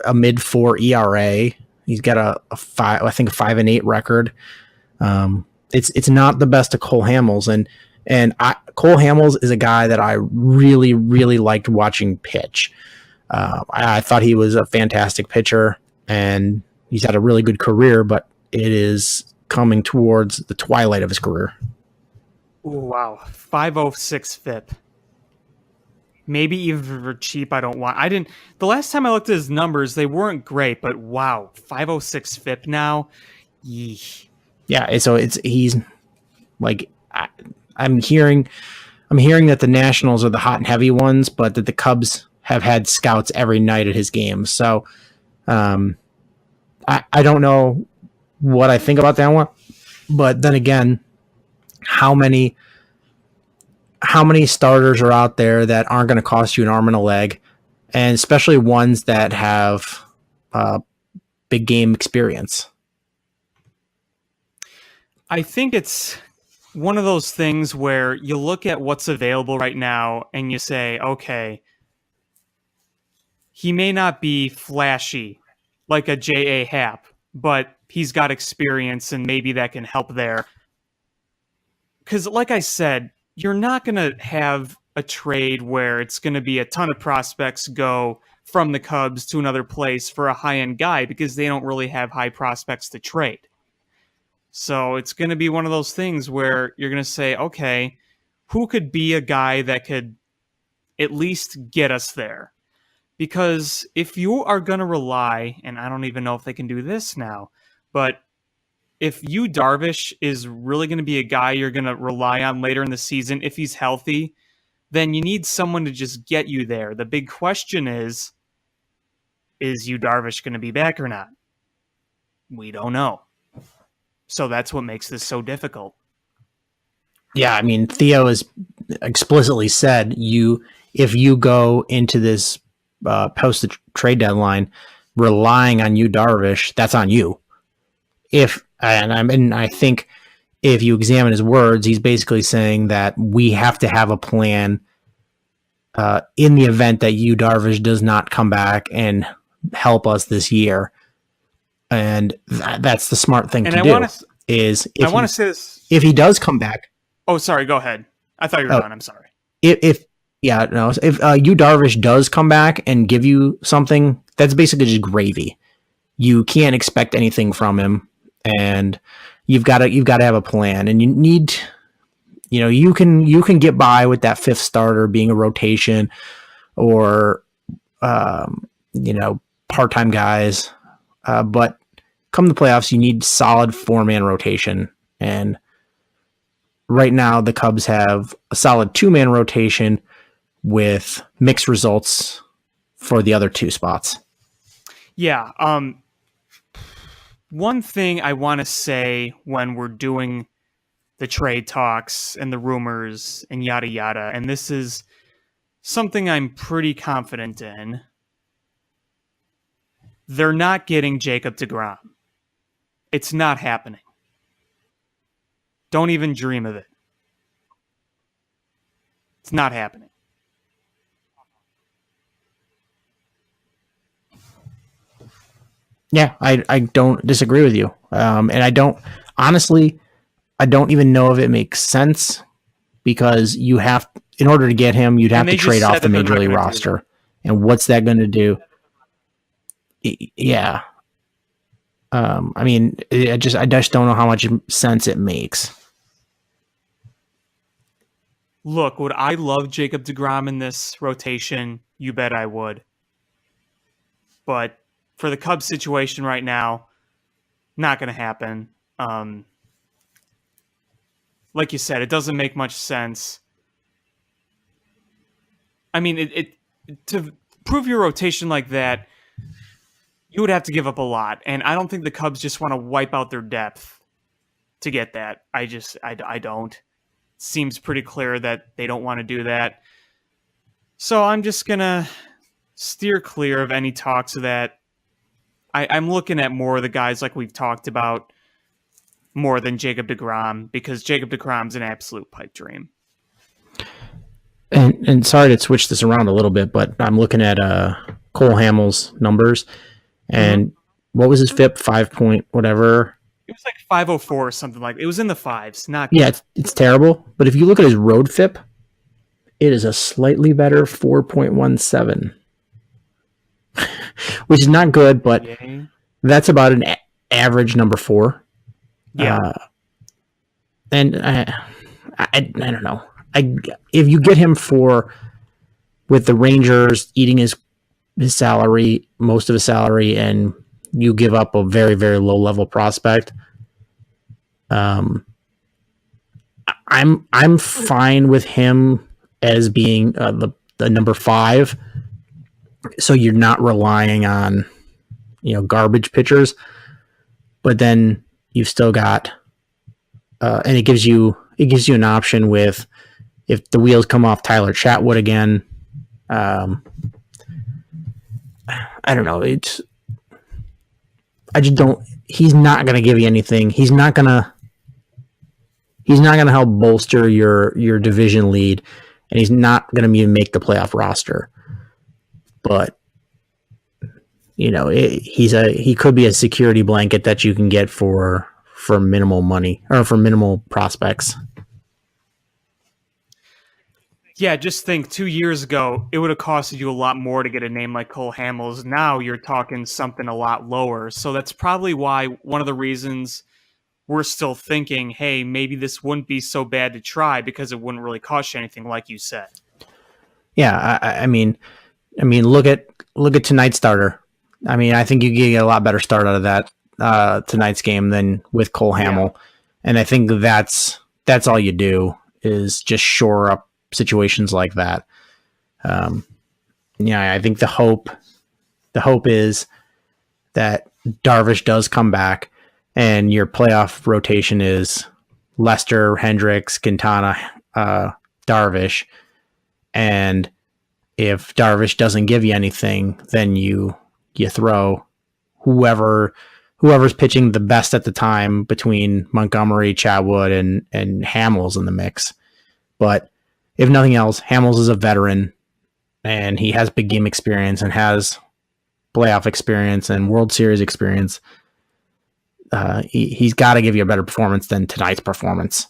a mid-4 ERA. He's got a 5-8 record. It's not the best of Cole Hamels, and Cole Hamels is a guy that I really, really liked watching pitch. I thought he was a fantastic pitcher, and he's had a really good career, but it is coming towards the twilight of his career. Ooh, wow, 5.06 FIP. Maybe even for cheap. The last time I looked at his numbers, they weren't great, but wow, 5.06 FIP now. Yeesh. Yeah, so he's like I'm hearing that the Nationals are the hot and heavy ones, but that the Cubs have had scouts every night at his games. So I don't know what I think about that one, but then again, how many starters are out there that aren't going to cost you an arm and a leg, and especially ones that have big game experience? I think it's one of those things where you look at what's available right now and you say, okay, he may not be flashy like a J.A. Happ, but he's got experience and maybe that can help there. Because, like I said, you're not going to have a trade where it's going to be a ton of prospects go from the Cubs to another place for a high-end guy because they don't really have high prospects to trade. So it's going to be one of those things where you're going to say, okay, who could be a guy that could at least get us there? Because if you are going to rely, and I don't even know if they can do this now, but if Yu Darvish is really going to be a guy you're going to rely on later in the season, if he's healthy, then you need someone to just get you there. The big question is Yu Darvish going to be back or not? We don't know. So that's what makes this so difficult. Yeah, I mean, Theo has explicitly said if you go into this post the trade deadline relying on Yu Darvish, that's on you. I think if you examine his words, he's basically saying that we have to have a plan in the event that Yu Darvish does not come back and help us this year. And that's the smart thing to do. I want to say this. If he does come back. Oh, sorry. Go ahead. I thought you were done. I'm sorry. If Yu Darvish does come back and give you something, that's basically just gravy. You can't expect anything from him, and you've got to have a plan. And you need, you can get by with that fifth starter being a rotation, or part-time guys. But come the playoffs, you need solid 4-man rotation. And right now, the Cubs have a solid 2-man rotation with mixed results for the other 2 spots. Yeah. One thing I want to say when we're doing the trade talks and the rumors and yada yada, and this is something I'm pretty confident in, they're not getting Jacob deGrom. It's not happening. Don't even dream of it. It's not happening. Yeah, I don't disagree with you. And I don't even know if it makes sense, because in order to get him, you'd have to trade off the major league roster. And what's that going to do? Yeah. I just don't know how much sense it makes. Look, would I love Jacob deGrom in this rotation? You bet I would. But for the Cubs situation right now, not going to happen. Like you said, it doesn't make much sense. I mean, to prove your rotation like that, you would have to give up a lot. And I don't think the Cubs just want to wipe out their depth to get that. I don't. It seems pretty clear that they don't want to do that. So I'm just going to steer clear of any talks of that. I'm looking at more of the guys like we've talked about more than Jacob deGrom, because Jacob deGrom's an absolute pipe dream. And sorry to switch this around a little bit, but I'm looking at Cole Hamels numbers, and what was his FIP? 5 point whatever. It was like 504 or something like that. It was in the fives. Not good. Yeah, it's terrible. But if you look at his road FIP, it is a slightly better 4.17. Which is not good, but that's about an average number 4. Yeah. And I don't know. If you get him with the Rangers eating his salary, most of his salary, and you give up a very, very low level prospect, I'm fine with him as being the number 5. So you're not relying on, garbage pitchers, but then you've still got, and it gives you an option with, if the wheels come off Tyler Chatwood again. I don't know. He's not going to give you anything. He's not going to He's not going to help bolster your division lead, and he's not going to even make the playoff roster. But he could be a security blanket that you can get for minimal money or for minimal prospects. Yeah, just think 2 years ago, it would have costed you a lot more to get a name like Cole Hamels. Now you're talking something a lot lower. So that's probably why one of the reasons we're still thinking, hey, maybe this wouldn't be so bad to try because it wouldn't really cost you anything, like you said. Yeah, I mean, look at tonight's starter. I mean, I think you get a lot better start out of that tonight's game than with Cole Hamel, and I think that's all you do is just shore up situations like that. I think the hope is that Darvish does come back, and your playoff rotation is Lester, Hendricks, Quintana, Darvish, and if Darvish doesn't give you anything, then you throw whoever's pitching the best at the time between Montgomery, Chatwood, and Hamels in the mix. But if nothing else, Hamels is a veteran, and he has big game experience and has playoff experience and World Series experience. He's got to give you a better performance than tonight's performance.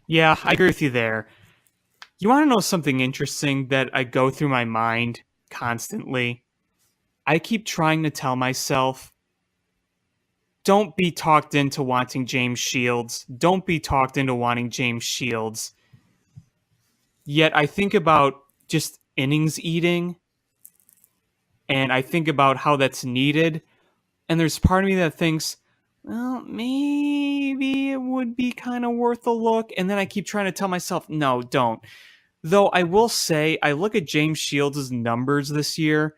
Yeah, I agree with you there. You want to know something interesting that I go through my mind constantly? I keep trying to tell myself, don't be talked into wanting James Shields. Don't be talked into wanting James Shields. Yet I think about just innings eating, and I think about how that's needed, and there's part of me that thinks, well, maybe it would be kind of worth a look, and then I keep trying to tell myself, no, don't. Though I will say, I look at James Shields' numbers this year,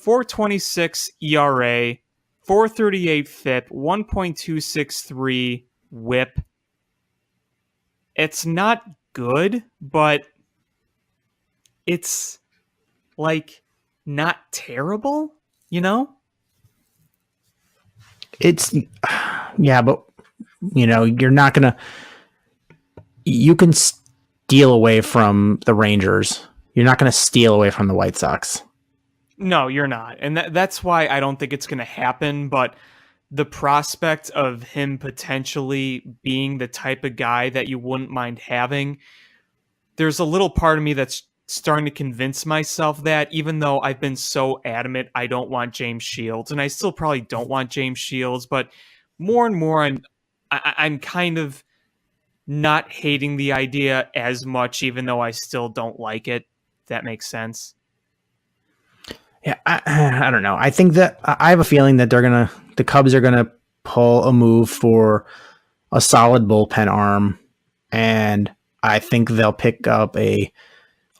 4.26 ERA, 4.38 FIP, 1.263 WHIP. It's not good, but it's like not terrible, you know? It's but you're not gonna. You can steal away from the Rangers. You're not gonna steal away from the White Sox. No, you're not, and that's why I don't think it's going to happen. But the prospect of him potentially being the type of guy that you wouldn't mind having, there's a little part of me that's starting to convince myself that, even though I've been so adamant I don't want James Shields, and I still probably don't want James Shields, but more and more I'm kind of not hating the idea as much, even though I still don't like it. If that makes sense. Yeah, I don't know. I think that I have a feeling that the Cubs are gonna pull a move for a solid bullpen arm, and I think they'll pick up a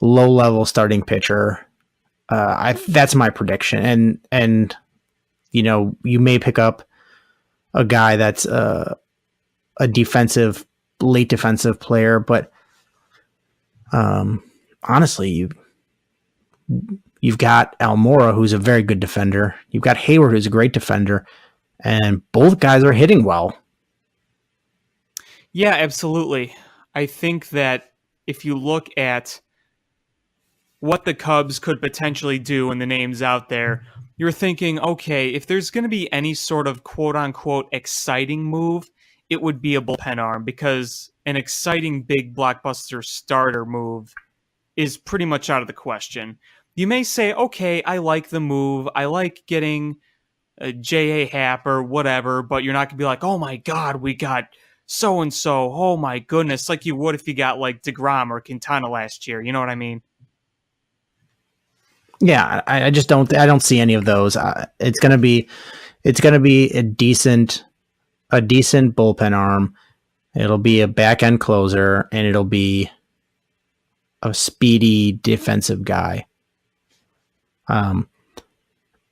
low-level starting pitcher. That's my prediction, and you may pick up a guy that's a late defensive player, but honestly, You've got Almora, who's a very good defender. You've got Hayward, who's a great defender. And both guys are hitting well. Yeah, absolutely. I think that if you look at what the Cubs could potentially do and the names out there, you're thinking, okay, if there's going to be any sort of quote-unquote exciting move, it would be a bullpen arm, because an exciting big blockbuster starter move is pretty much out of the question. You may say, okay, I like the move. I like getting a J.A. Happ or whatever, but you're not going to be like, oh my God, we got so-and-so. Oh my goodness. Like you would if you got like DeGrom or Quintana last year. You know what I mean? Yeah, I just don't see any of those. It's going to be a decent bullpen arm. It'll be a back-end closer, and it'll be a speedy defensive guy.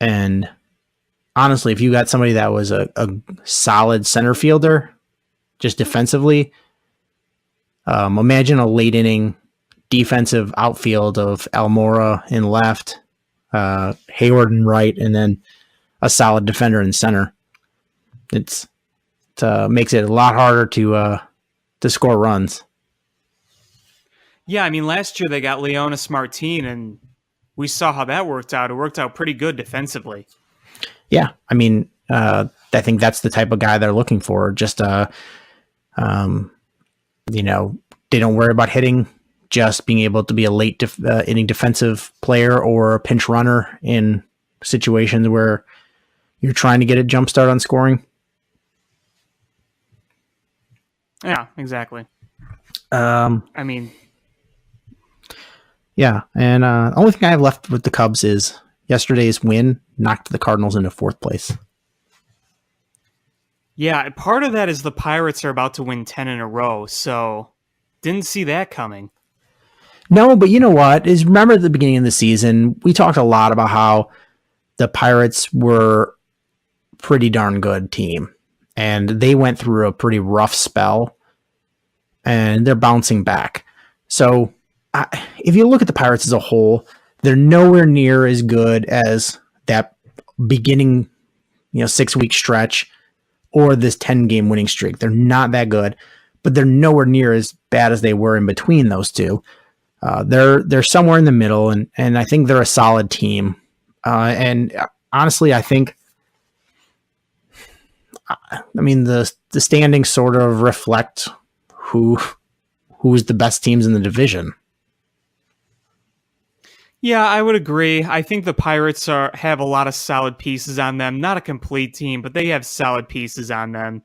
And honestly, if you got somebody that was a solid center fielder, just defensively, imagine a late inning defensive outfield of Almora in left, Hayward in right, and then a solid defender in center. It's makes it a lot harder to score runs. Yeah, I mean, last year they got Leonis Martin, and we saw how that worked out. It worked out pretty good defensively. Yeah, I mean, I think that's the type of guy they're looking for. Just, they don't worry about hitting, just being able to be a late inning defensive player or a pinch runner in situations where you're trying to get a jump start on scoring. Yeah, exactly. I mean, yeah, and the only thing I have left with the Cubs is yesterday's win knocked the Cardinals into fourth place. Yeah, part of that is the Pirates are about to win 10 in a row, so didn't see that coming. No, but you know what? Remember at the beginning of the season, we talked a lot about how the Pirates were a pretty darn good team, and they went through a pretty rough spell, and they're bouncing back. So if you look at the Pirates as a whole, they're nowhere near as good as that beginning, 6-week stretch or this 10-game winning streak. They're not that good, but they're nowhere near as bad as they were in between those two. They're somewhere in the middle, and I think they're a solid team. And honestly, I think, the standings sort of reflect who's the best teams in the division. Yeah, I would agree. I think the Pirates have a lot of solid pieces on them. Not a complete team, but they have solid pieces on them.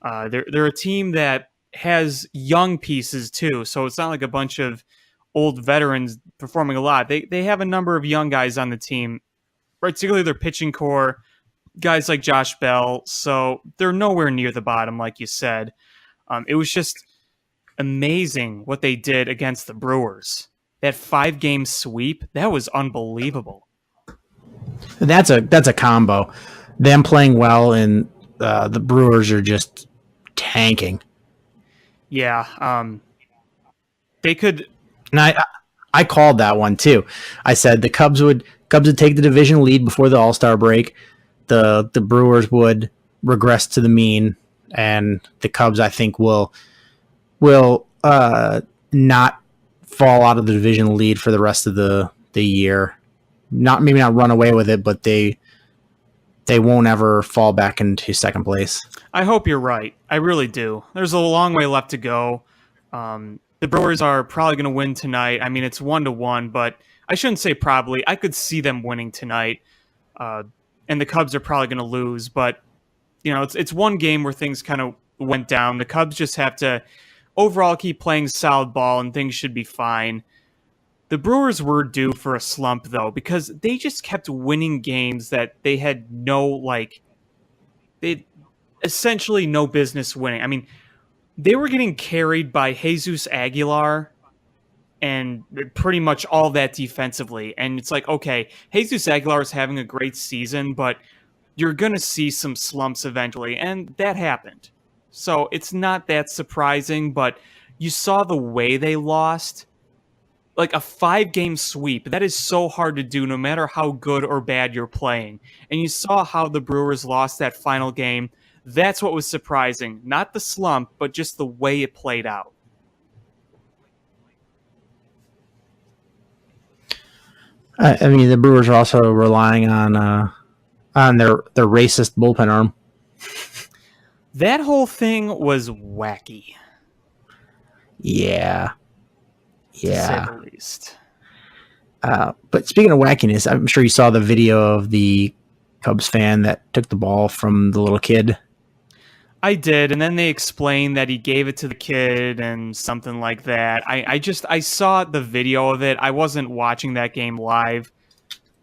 They're a team that has young pieces too, so it's not like a bunch of old veterans performing a lot. They have a number of young guys on the team, particularly their pitching core, guys like Josh Bell. So they're nowhere near the bottom, like you said. It was just amazing what they did against the Brewers. That 5-game sweep, that was unbelievable. That's a combo. Them playing well and the Brewers are just tanking. Yeah, they could. And I called that one too. I said the Cubs would take the division lead before the All-Star break. The Brewers would regress to the mean, and the Cubs, I think, will not fall out of the division lead for the rest of the year. Maybe not run away with it, but they won't ever fall back into second place. I hope you're right. I really do. There's a long way left to go. The Brewers are probably going to win tonight. I mean, it's 1-1, but I shouldn't say probably. I could see them winning tonight. And the Cubs are probably going to lose, but it's one game where things kind of went down. The Cubs just have to overall keep playing solid ball and things should be fine. The Brewers were due for a slump, though, because they just kept winning games that they had they essentially no business winning. I mean, they were getting carried by Jesus Aguilar and pretty much all that defensively. And it's like, okay, Jesus Aguilar is having a great season, but you're going to see some slumps eventually. And that happened. So it's not that surprising, but you saw the way they lost. Like a 5-game sweep, that is so hard to do no matter how good or bad you're playing. And you saw how the Brewers lost that final game. That's what was surprising. Not the slump, but just the way it played out. I mean, the Brewers are also relying on their racist bullpen arm. That whole thing was wacky. Yeah. To say the least. But speaking of wackiness, I'm sure you saw the video of the Cubs fan that took the ball from the little kid. I did, and then they explained that he gave it to the kid and something like that. I saw the video of it. I wasn't watching that game live.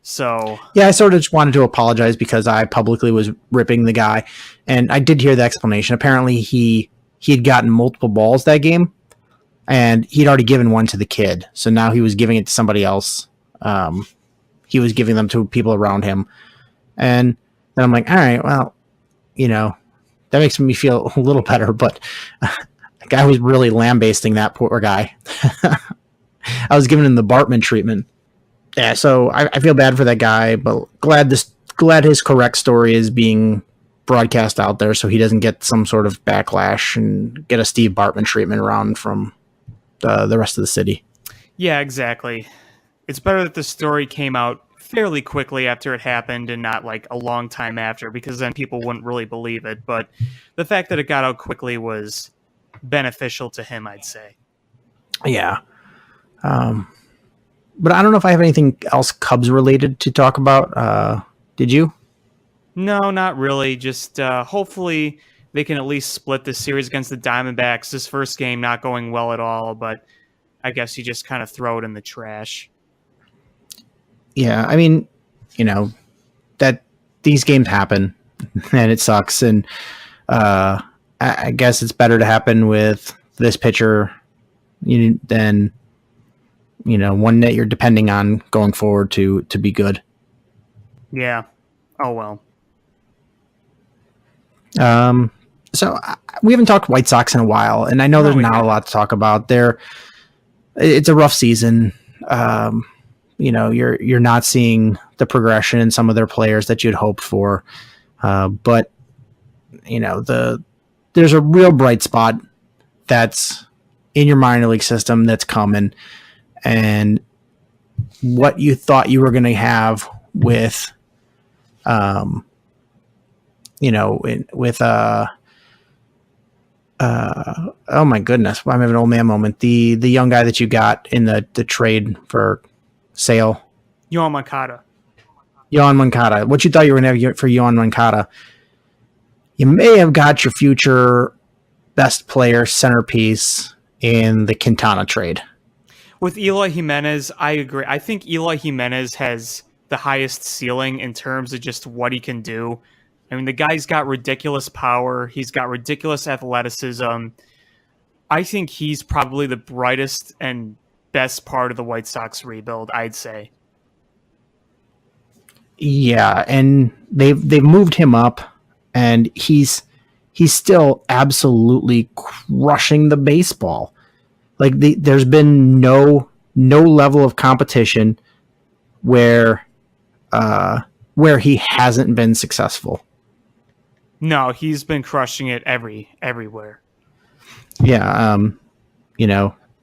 So yeah, I sort of just wanted to apologize because I publicly was ripping the guy, and I did hear the explanation. Apparently, he had gotten multiple balls that game, and he'd already given one to the kid. So now he was giving it to somebody else. He was giving them to people around him, and then I'm like, all right, well, that makes me feel a little better. But the guy was really lambasting that poor guy. I was giving him the Bartman treatment. Yeah, so I feel bad for that guy, but glad his correct story is being broadcast out there so he doesn't get some sort of backlash and get a Steve Bartman treatment around from the rest of the city. Yeah, exactly. It's better that the story came out fairly quickly after it happened and not like a long time after, because then people wouldn't really believe it. But the fact that it got out quickly was beneficial to him, I'd say. Yeah. But I don't know if I have anything else Cubs related to talk about. Did you? No, not really. Just hopefully they can at least split the series against the Diamondbacks. This first game not going well at all, but I guess you just kind of throw it in the trash. Yeah, I mean, that these games happen and it sucks. And I guess it's better to happen with this pitcher than, one that you're depending on going forward to be good. Yeah. Oh, well. So we haven't talked White Sox in a while, and I know there's not a lot to talk about there. It's a rough season. You're not seeing the progression in some of their players that you'd hoped for. But there's a real bright spot that's in your minor league system that's coming, and what you thought you were going to have with, oh my goodness, I'm having an old man moment. The young guy that you got in the trade for sale, Yohan Moncada. What you thought you were going to have for Yohan Moncada, you may have got your future best player centerpiece in the Quintana trade. With Eloy Jimenez, I agree. I think Eloy Jimenez has the highest ceiling in terms of just what he can do. I mean, the guy's got ridiculous power. He's got ridiculous athleticism. I think he's probably the brightest and best part of the White Sox rebuild, I'd say. Yeah, and they've moved him up, and he's still absolutely crushing the baseball. Like there's been no level of competition where he hasn't been successful. No, he's been crushing it everywhere. Yeah,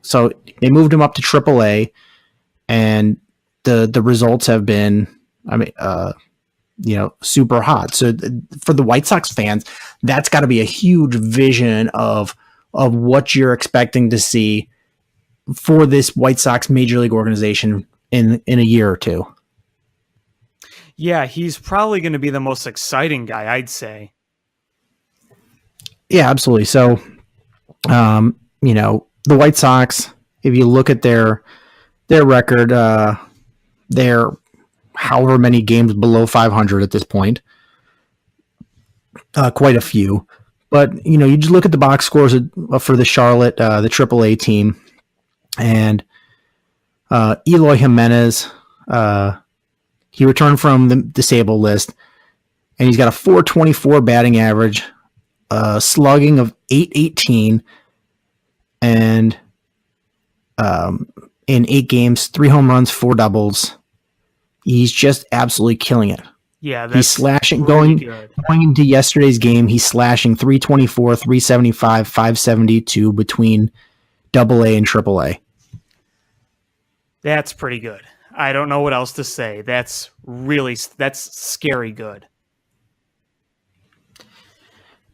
so they moved him up to AAA, and the results have been, super hot. So for the White Sox fans, that's got to be a huge vision of what you're expecting to see for this White Sox major league organization in a year or two. Yeah, he's probably going to be the most exciting guy, I'd say. Yeah, absolutely. So, the White Sox, if you look at their record, they're however many games below 500 at this point. Quite a few. But, you just look at the box scores for the Charlotte, the AAA team, and Eloy Jimenez, he returned from the disabled list, and he's got a .424 batting average, slugging of .818, and in 8 games, 3 home runs, 4 doubles. He's just absolutely killing it. Yeah, he's slashing. Really going into yesterday's game, he's slashing 324, 375, 572 between AA and AAA. That's pretty good. I don't know what else to say. That's scary good.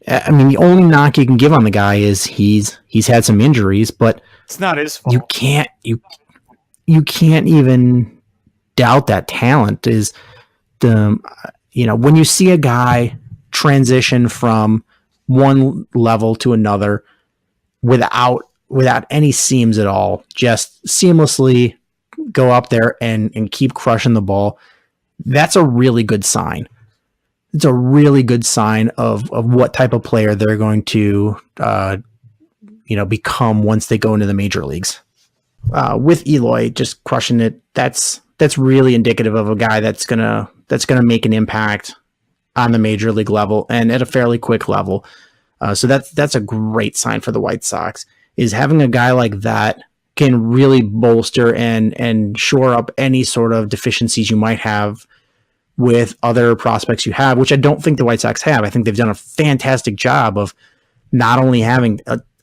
I mean, the only knock you can give on the guy is he's had some injuries, but it's not his fault. You can't even doubt that talent is when you see a guy transition from one level to another without any seams at all, just seamlessly go up there and keep crushing the ball. That's a really good sign. It's a really good sign of what type of player they're going to, become once they go into the major leagues. With Eloy just crushing it, that's really indicative of a guy that's gonna make an impact on the major league level and at a fairly quick level. So that's a great sign for the White Sox, is having a guy like that can really bolster and shore up any sort of deficiencies you might have with other prospects you have, which I don't think the White Sox have. I think they've done a fantastic job of not only having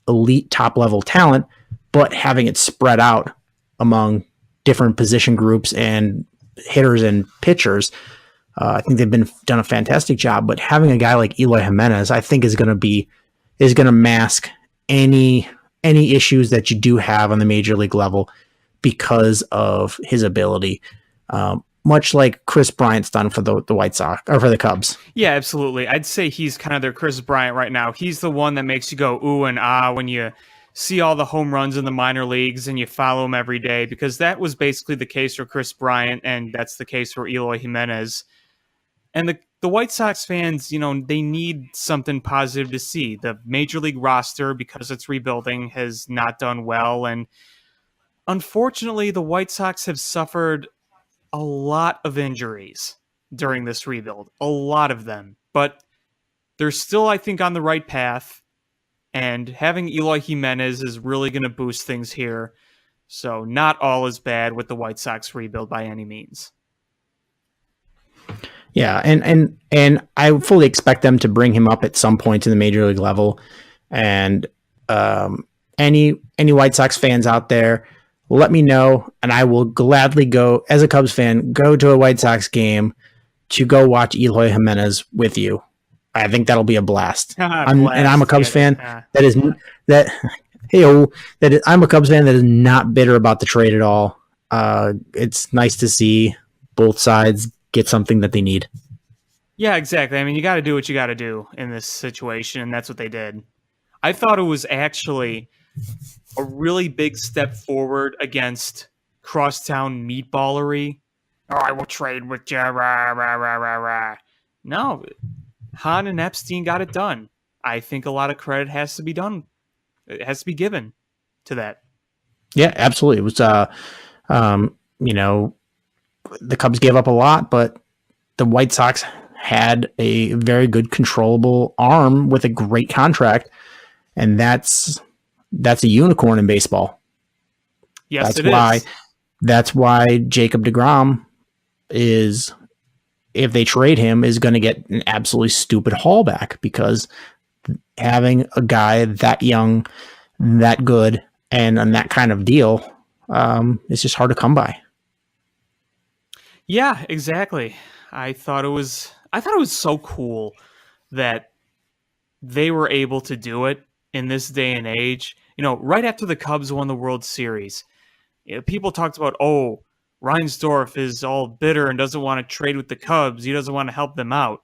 elite top level talent, but having it spread out among different position groups and hitters and pitchers. I think they've done a fantastic job, but having a guy like Eloy Jimenez, I think is going to mask any issues that you do have on the major league level because of his ability. Much like Chris Bryant's done for the White Sox or for the Cubs. Yeah, absolutely. I'd say he's kind of their Chris Bryant right now. He's the one that makes you go ooh and ah when you see all the home runs in the minor leagues and you follow him every day, because that was basically the case for Chris Bryant, and that's the case for Eloy Jimenez. And the White Sox fans, they need something positive to see. The major league roster, because it's rebuilding, has not done well. And unfortunately, the White Sox have suffered a lot of injuries during this rebuild, a lot of them. But they're still, I think, on the right path. And having Eloy Jimenez is really going to boost things here. So not all is bad with the White Sox rebuild by any means. Yeah, and I fully expect them to bring him up at some point in the major league level. And any White Sox fans out there, let me know, and I will gladly go, as a Cubs fan, go to a White Sox game to go watch Eloy Jimenez with you. I think that'll be a blast. And I'm a Cubs fan I'm a Cubs fan that is not bitter about the trade at all. It's nice to see both sides get something that they need. Yeah, exactly. I mean, you got to do what you got to do in this situation, and that's what they did. I thought it was actually a really big step forward against crosstown meatballery. Oh, I will trade with you. Rah, rah, rah, rah, rah. No, Hahn and Epstein got it done. I think a lot of credit has to be done. It has to be given to that. Yeah, absolutely. It was, the Cubs gave up a lot, but the White Sox had a very good controllable arm with a great contract, and that's a unicorn in baseball. Yes, That's why Jacob deGrom is, if they trade him, is going to get an absolutely stupid haul back, because having a guy that young, that good, and on that kind of deal, it's just hard to come by. Yeah, exactly. I thought it was so cool that they were able to do it in this day and age. Right after the Cubs won the World Series, people talked about, Reinsdorf is all bitter and doesn't want to trade with the Cubs. He doesn't want to help them out.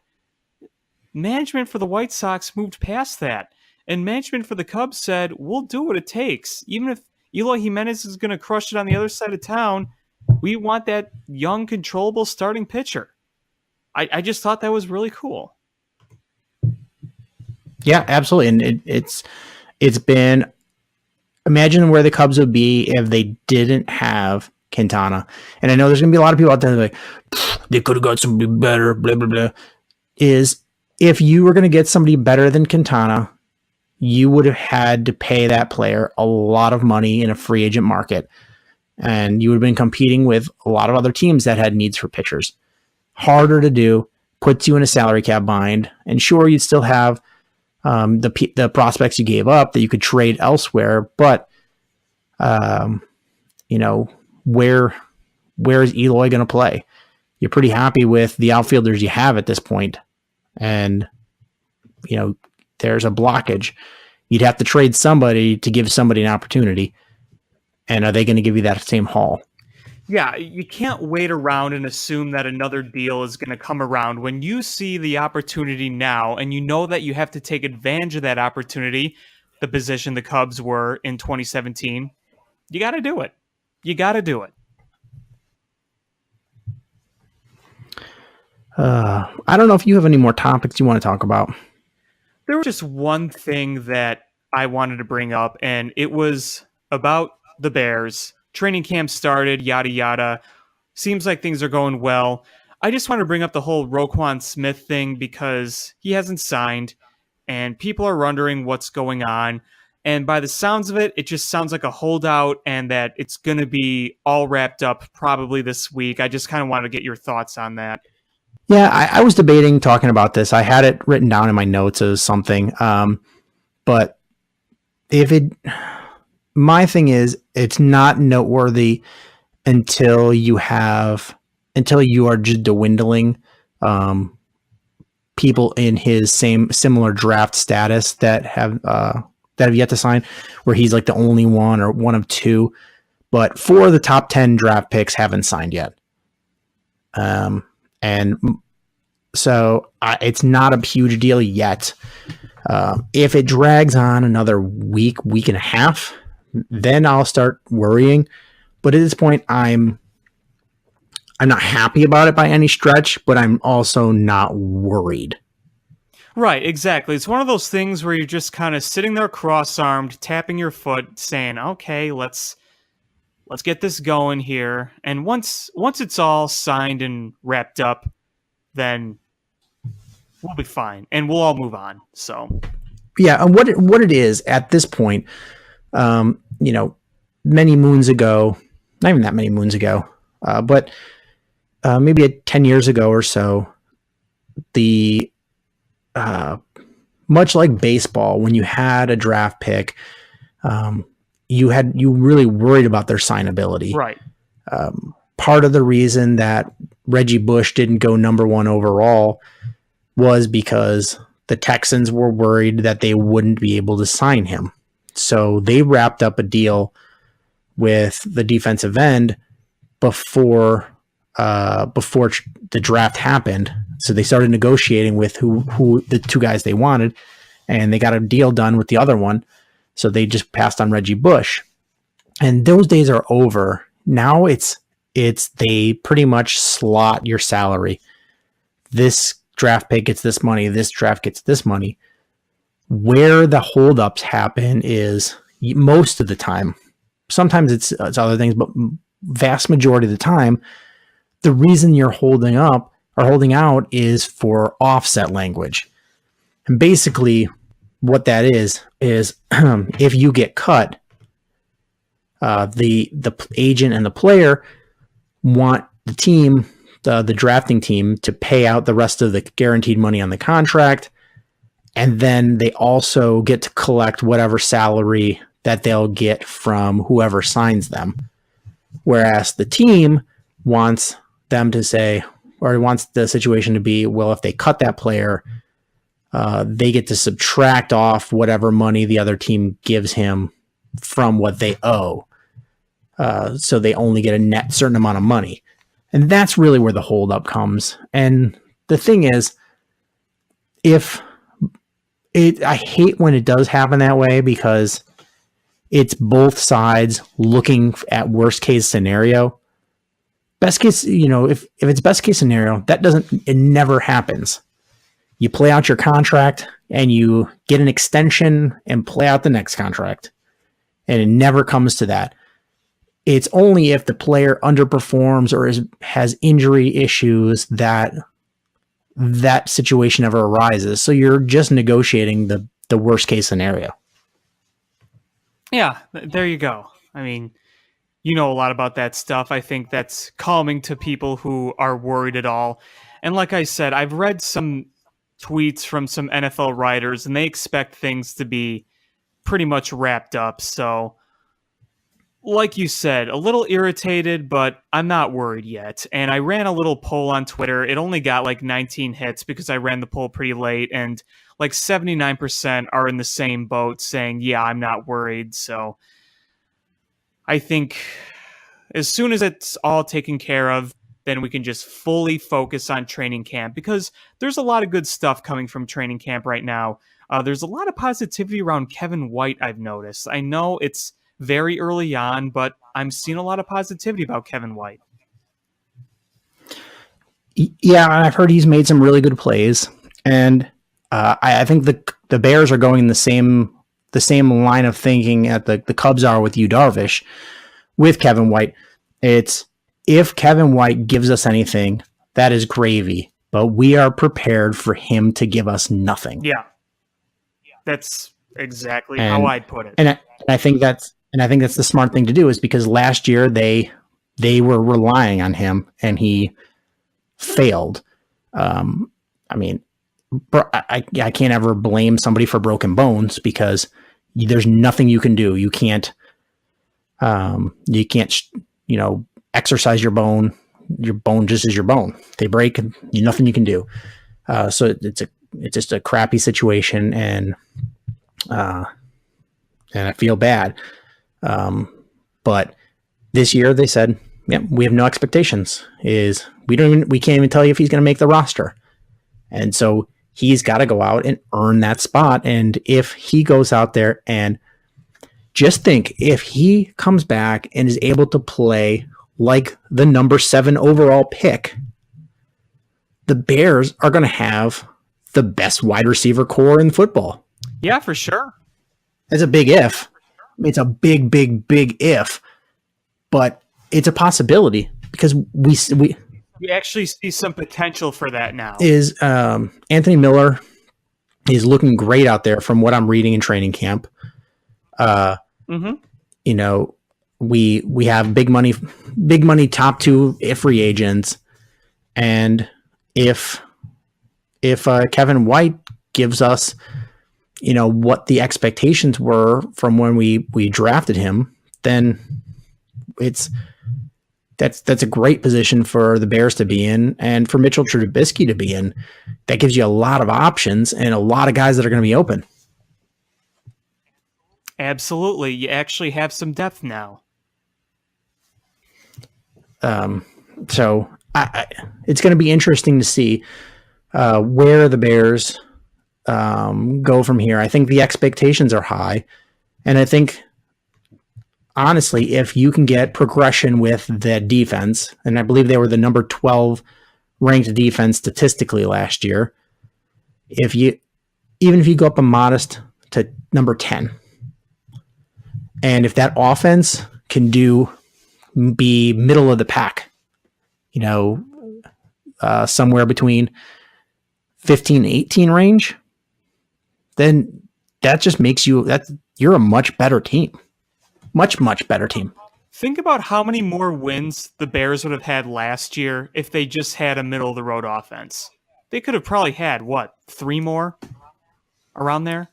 Management for the White Sox moved past that. And management for the Cubs said, we'll do what it takes. Even if Eloy Jimenez is going to crush it on the other side of town, we want that young, controllable starting pitcher. I just thought that was really cool. Yeah, absolutely. And it's been, imagine where the Cubs would be if they didn't have Quintana. And I know there's going to be a lot of people out there like, they could have got somebody better, blah, blah, blah. Is if you were going to get somebody better than Quintana, you would have had to pay that player a lot of money in a free agent market. And you would have been competing with a lot of other teams that had needs for pitchers. Harder to do, puts you in a salary cap bind. And sure, you'd still have the prospects you gave up that you could trade elsewhere. But, where is Eloy going to play? You're pretty happy with the outfielders you have at this point. And, there's a blockage. You'd have to trade somebody to give somebody an opportunity. And are they going to give you that same haul? Yeah, you can't wait around and assume that another deal is going to come around. When you see the opportunity now and you know that you have to take advantage of that opportunity, the position the Cubs were in 2017, you got to do it. You got to do it. I don't know if you have any more topics you want to talk about. There was just one thing that I wanted to bring up, and it was about the Bears. Training camp started, yada, yada. Seems like things are going well. I just want to bring up the whole Roquan Smith thing because he hasn't signed, and people are wondering what's going on. And by the sounds of it, it just sounds like a holdout and that it's going to be all wrapped up probably this week. I just kind of want to get your thoughts on that. Yeah, I was debating talking about this. I had it written down in my notes as something. But if it, my thing is, it's not noteworthy until you are just dwindling people in his similar draft status that have yet to sign, where he's like the only one or one of two. But 4 of the top 10 draft picks haven't signed yet. And so it's not a huge deal yet. If it drags on another week and a half, then I'll start worrying. But at this point, I'm not happy about it by any stretch, but I'm also not worried. Right, exactly. It's one of those things where you're just kind of sitting there cross-armed, tapping your foot, saying, "Okay, let's get this going here." And once it's all signed and wrapped up, then we'll be fine, and we'll all move on. So, yeah, and what it is at this point, many moons ago, not even that many moons ago, but maybe 10 years ago or so, the much like baseball, when you had a draft pick, you really worried about their signability. right. Part of the reason that Reggie Bush didn't go number 1 overall was because the Texans were worried that they wouldn't be able to sign him. So they wrapped up a deal with the defensive end before the draft happened. So they started negotiating with who the 2 guys they wanted, and they got a deal done with the other one. So they just passed on Reggie Bush. And those days are over. Now it's they pretty much slot your salary. This draft pick gets this money, this draft gets this money. Where the holdups happen is most of the time. Sometimes it's other things, but vast majority of the time, the reason you're holding out is for offset language. And basically what that is if you get cut, the agent and the player want the team, the drafting team, to pay out the rest of the guaranteed money on the contract, and then they also get to collect whatever salary that they'll get from whoever signs them. Whereas the team wants them to say, or wants the situation to be, well, if they cut that player, they get to subtract off whatever money the other team gives him from what they owe. So they only get a net certain amount of money. And that's really where the holdup comes. And the thing is, I hate when it does happen that way, because it's both sides looking at worst case scenario. Best case, if it's best case scenario, it never happens. You play out your contract and you get an extension and play out the next contract. And it never comes to that. It's only if the player underperforms or has injury issues that situation ever arises. So you're just negotiating the worst case scenario. Yeah, there you go. I mean, you know a lot about that stuff. I think that's calming to people who are worried at all. And like I said, I've read some tweets from some NFL writers, and they expect things to be pretty much wrapped up. So, like you said, a little irritated, but I'm not worried yet. And I ran a little poll on Twitter. It only got like 19 hits because I ran the poll pretty late, and like 79% are in the same boat saying, yeah, I'm not worried. So I think as soon as it's all taken care of, then we can just fully focus on training camp, because there's a lot of good stuff coming from training camp right now. There's a lot of positivity around Kevin White, I've noticed. I know it's very early on, but I'm seeing a lot of positivity about Kevin White. Yeah, and I've heard he's made some really good plays, and I think the Bears are going the same line of thinking that the Cubs are with Yu Darvish with Kevin White. It's, if Kevin White gives us anything, that is gravy, but we are prepared for him to give us nothing. Yeah, that's exactly how I'd put it. And I think that's the smart thing to do, is because last year they were relying on him and he failed. I mean, I can't ever blame somebody for broken bones because there's nothing you can do. You can't, exercise your bone. Your bone just is your bone. They break, and nothing you can do. So it's just a crappy situation, and I feel bad. But this year they said, yeah, we have no expectations. We can't even tell you if he's going to make the roster. And so he's got to go out and earn that spot. And if he goes out there and just think, if he comes back and is able to play like the number 7 overall pick, the Bears are going to have the best wide receiver core in football. Yeah, for sure. It's a big if. It's a big, big, big if, but it's a possibility because we actually see some potential for that now. Is Anthony Miller is looking great out there from what I'm reading in training camp. You know, we have big money top 2 free agents, and if Kevin White gives us, what the expectations were from when we drafted him, then that's a great position for the Bears to be in, and for Mitchell Trubisky to be in. That gives you a lot of options and a lot of guys that are going to be open. Absolutely. You actually have some depth now. So it's going to be interesting to see where the Bears go from here. I think the expectations are high, and I think, honestly, if you can get progression with the defense, and I believe they were the number 12 ranked defense statistically last year, even if you go up a modest to number 10, and if that offense can be middle of the pack, somewhere between 15 and 18 range, then that just makes you're a much better team. Much, much better team. Think about how many more wins the Bears would have had last year if they just had a middle-of-the-road offense. They could have probably had, 3 more around there?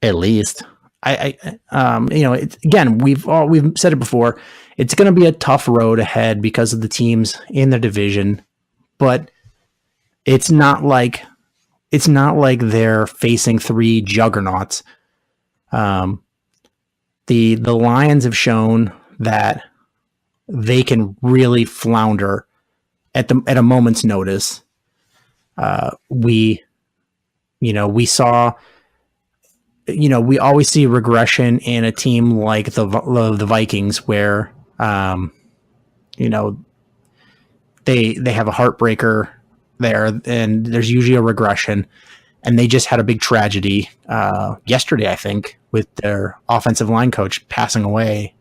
At least. Again, we've said it before. It's going to be a tough road ahead because of the teams in the division, but it's not like they're facing 3 juggernauts. The Lions have shown that they can really flounder at a moment's notice. We saw, we always see regression in a team like the Vikings, where they have a heartbreaker there, and there's usually a regression. And they just had a big tragedy yesterday, I think, with their offensive line coach passing away.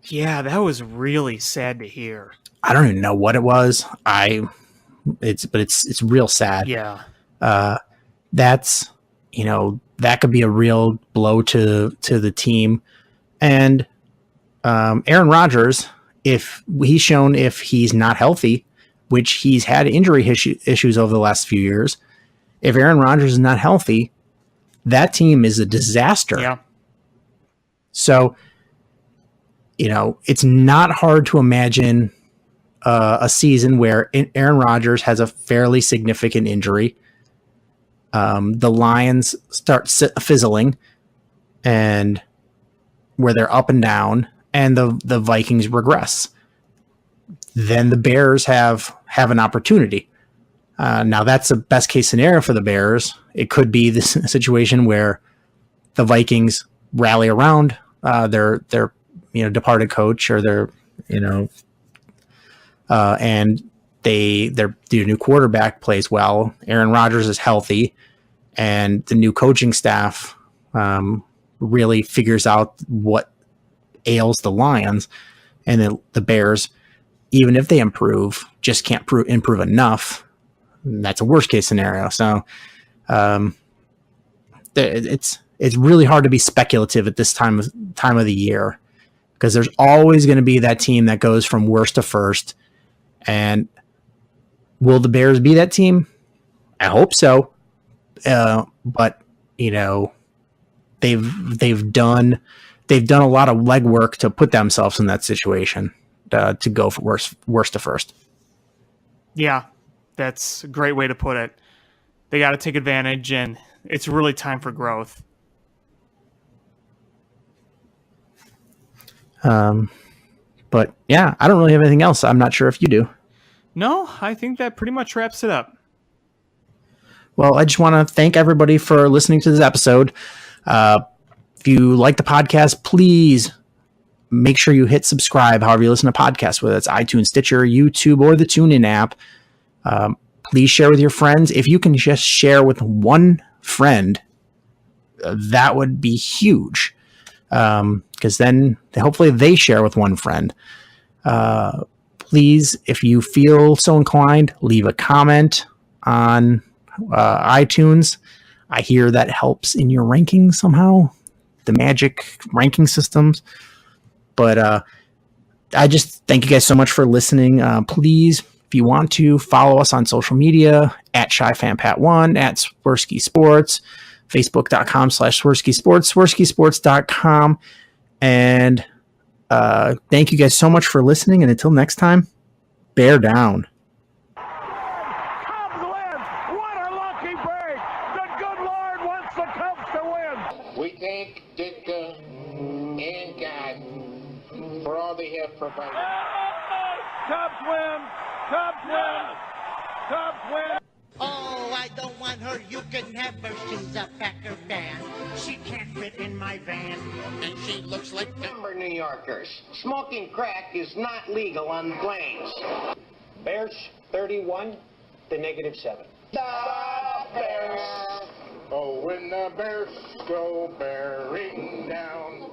Yeah, that was really sad to hear. I don't even know what it was. It's real sad. Yeah. That's, that could be a real blow to the team. And Aaron Rodgers, if he's not healthy, which he's had injury issues over the last few years, if Aaron Rodgers is not healthy, that team is a disaster. Yeah. So, it's not hard to imagine a season where Aaron Rodgers has a fairly significant injury. The Lions start fizzling, and where they're up and down, and the Vikings regress. Then the Bears have an opportunity. Now that's the best case scenario for the Bears. It could be this situation where the Vikings rally around their departed coach, or their and their new quarterback plays well. Aaron Rodgers is healthy, and the new coaching staff really figures out what ails the Lions, and then the Bears, even if they improve, just can't improve enough. That's a worst case scenario. So it's really hard to be speculative at this time of the year, because there's always going to be that team that goes from worst to first. And will the Bears be that team? I hope so. But you know, they've done a lot of legwork to put themselves in that situation to go for worst to first. Yeah, that's a great way to put it. They got to take advantage, and it's really time for growth. But yeah, I don't really have anything else. I'm not sure if you do. No, I think that pretty much wraps it up. Well, I just want to thank everybody for listening to this episode. If you like the podcast, please make sure you hit subscribe however you listen to podcasts, whether it's iTunes, Stitcher, YouTube, or the TuneIn app. Please share with your friends. If you can just share with one friend, that would be huge. Because then hopefully they share with one friend. Please, if you feel so inclined, leave a comment on iTunes. I hear that helps in your ranking somehow, the magic ranking systems. But I just thank you guys so much for listening. Please, if you want to, follow us on social media at ShyFanPat1, at Swerski Sports, Facebook.com/Swerski Sports, SwerskiSports.com. And thank you guys so much for listening. And until next time, bear down. Cubs win! What a lucky break! The good Lord wants the Cubs to win! We thank Ditka and God for all they have provided. Cubs win! Cubs win! Cubs win! Oh, I don't want her. You can have her. She's a Packer fan. She can't fit in my van. And she looks like number New Yorkers. Smoking crack is not legal on the plains. Bears 31 to -7. The Bears. Oh, when the Bears go bearing down.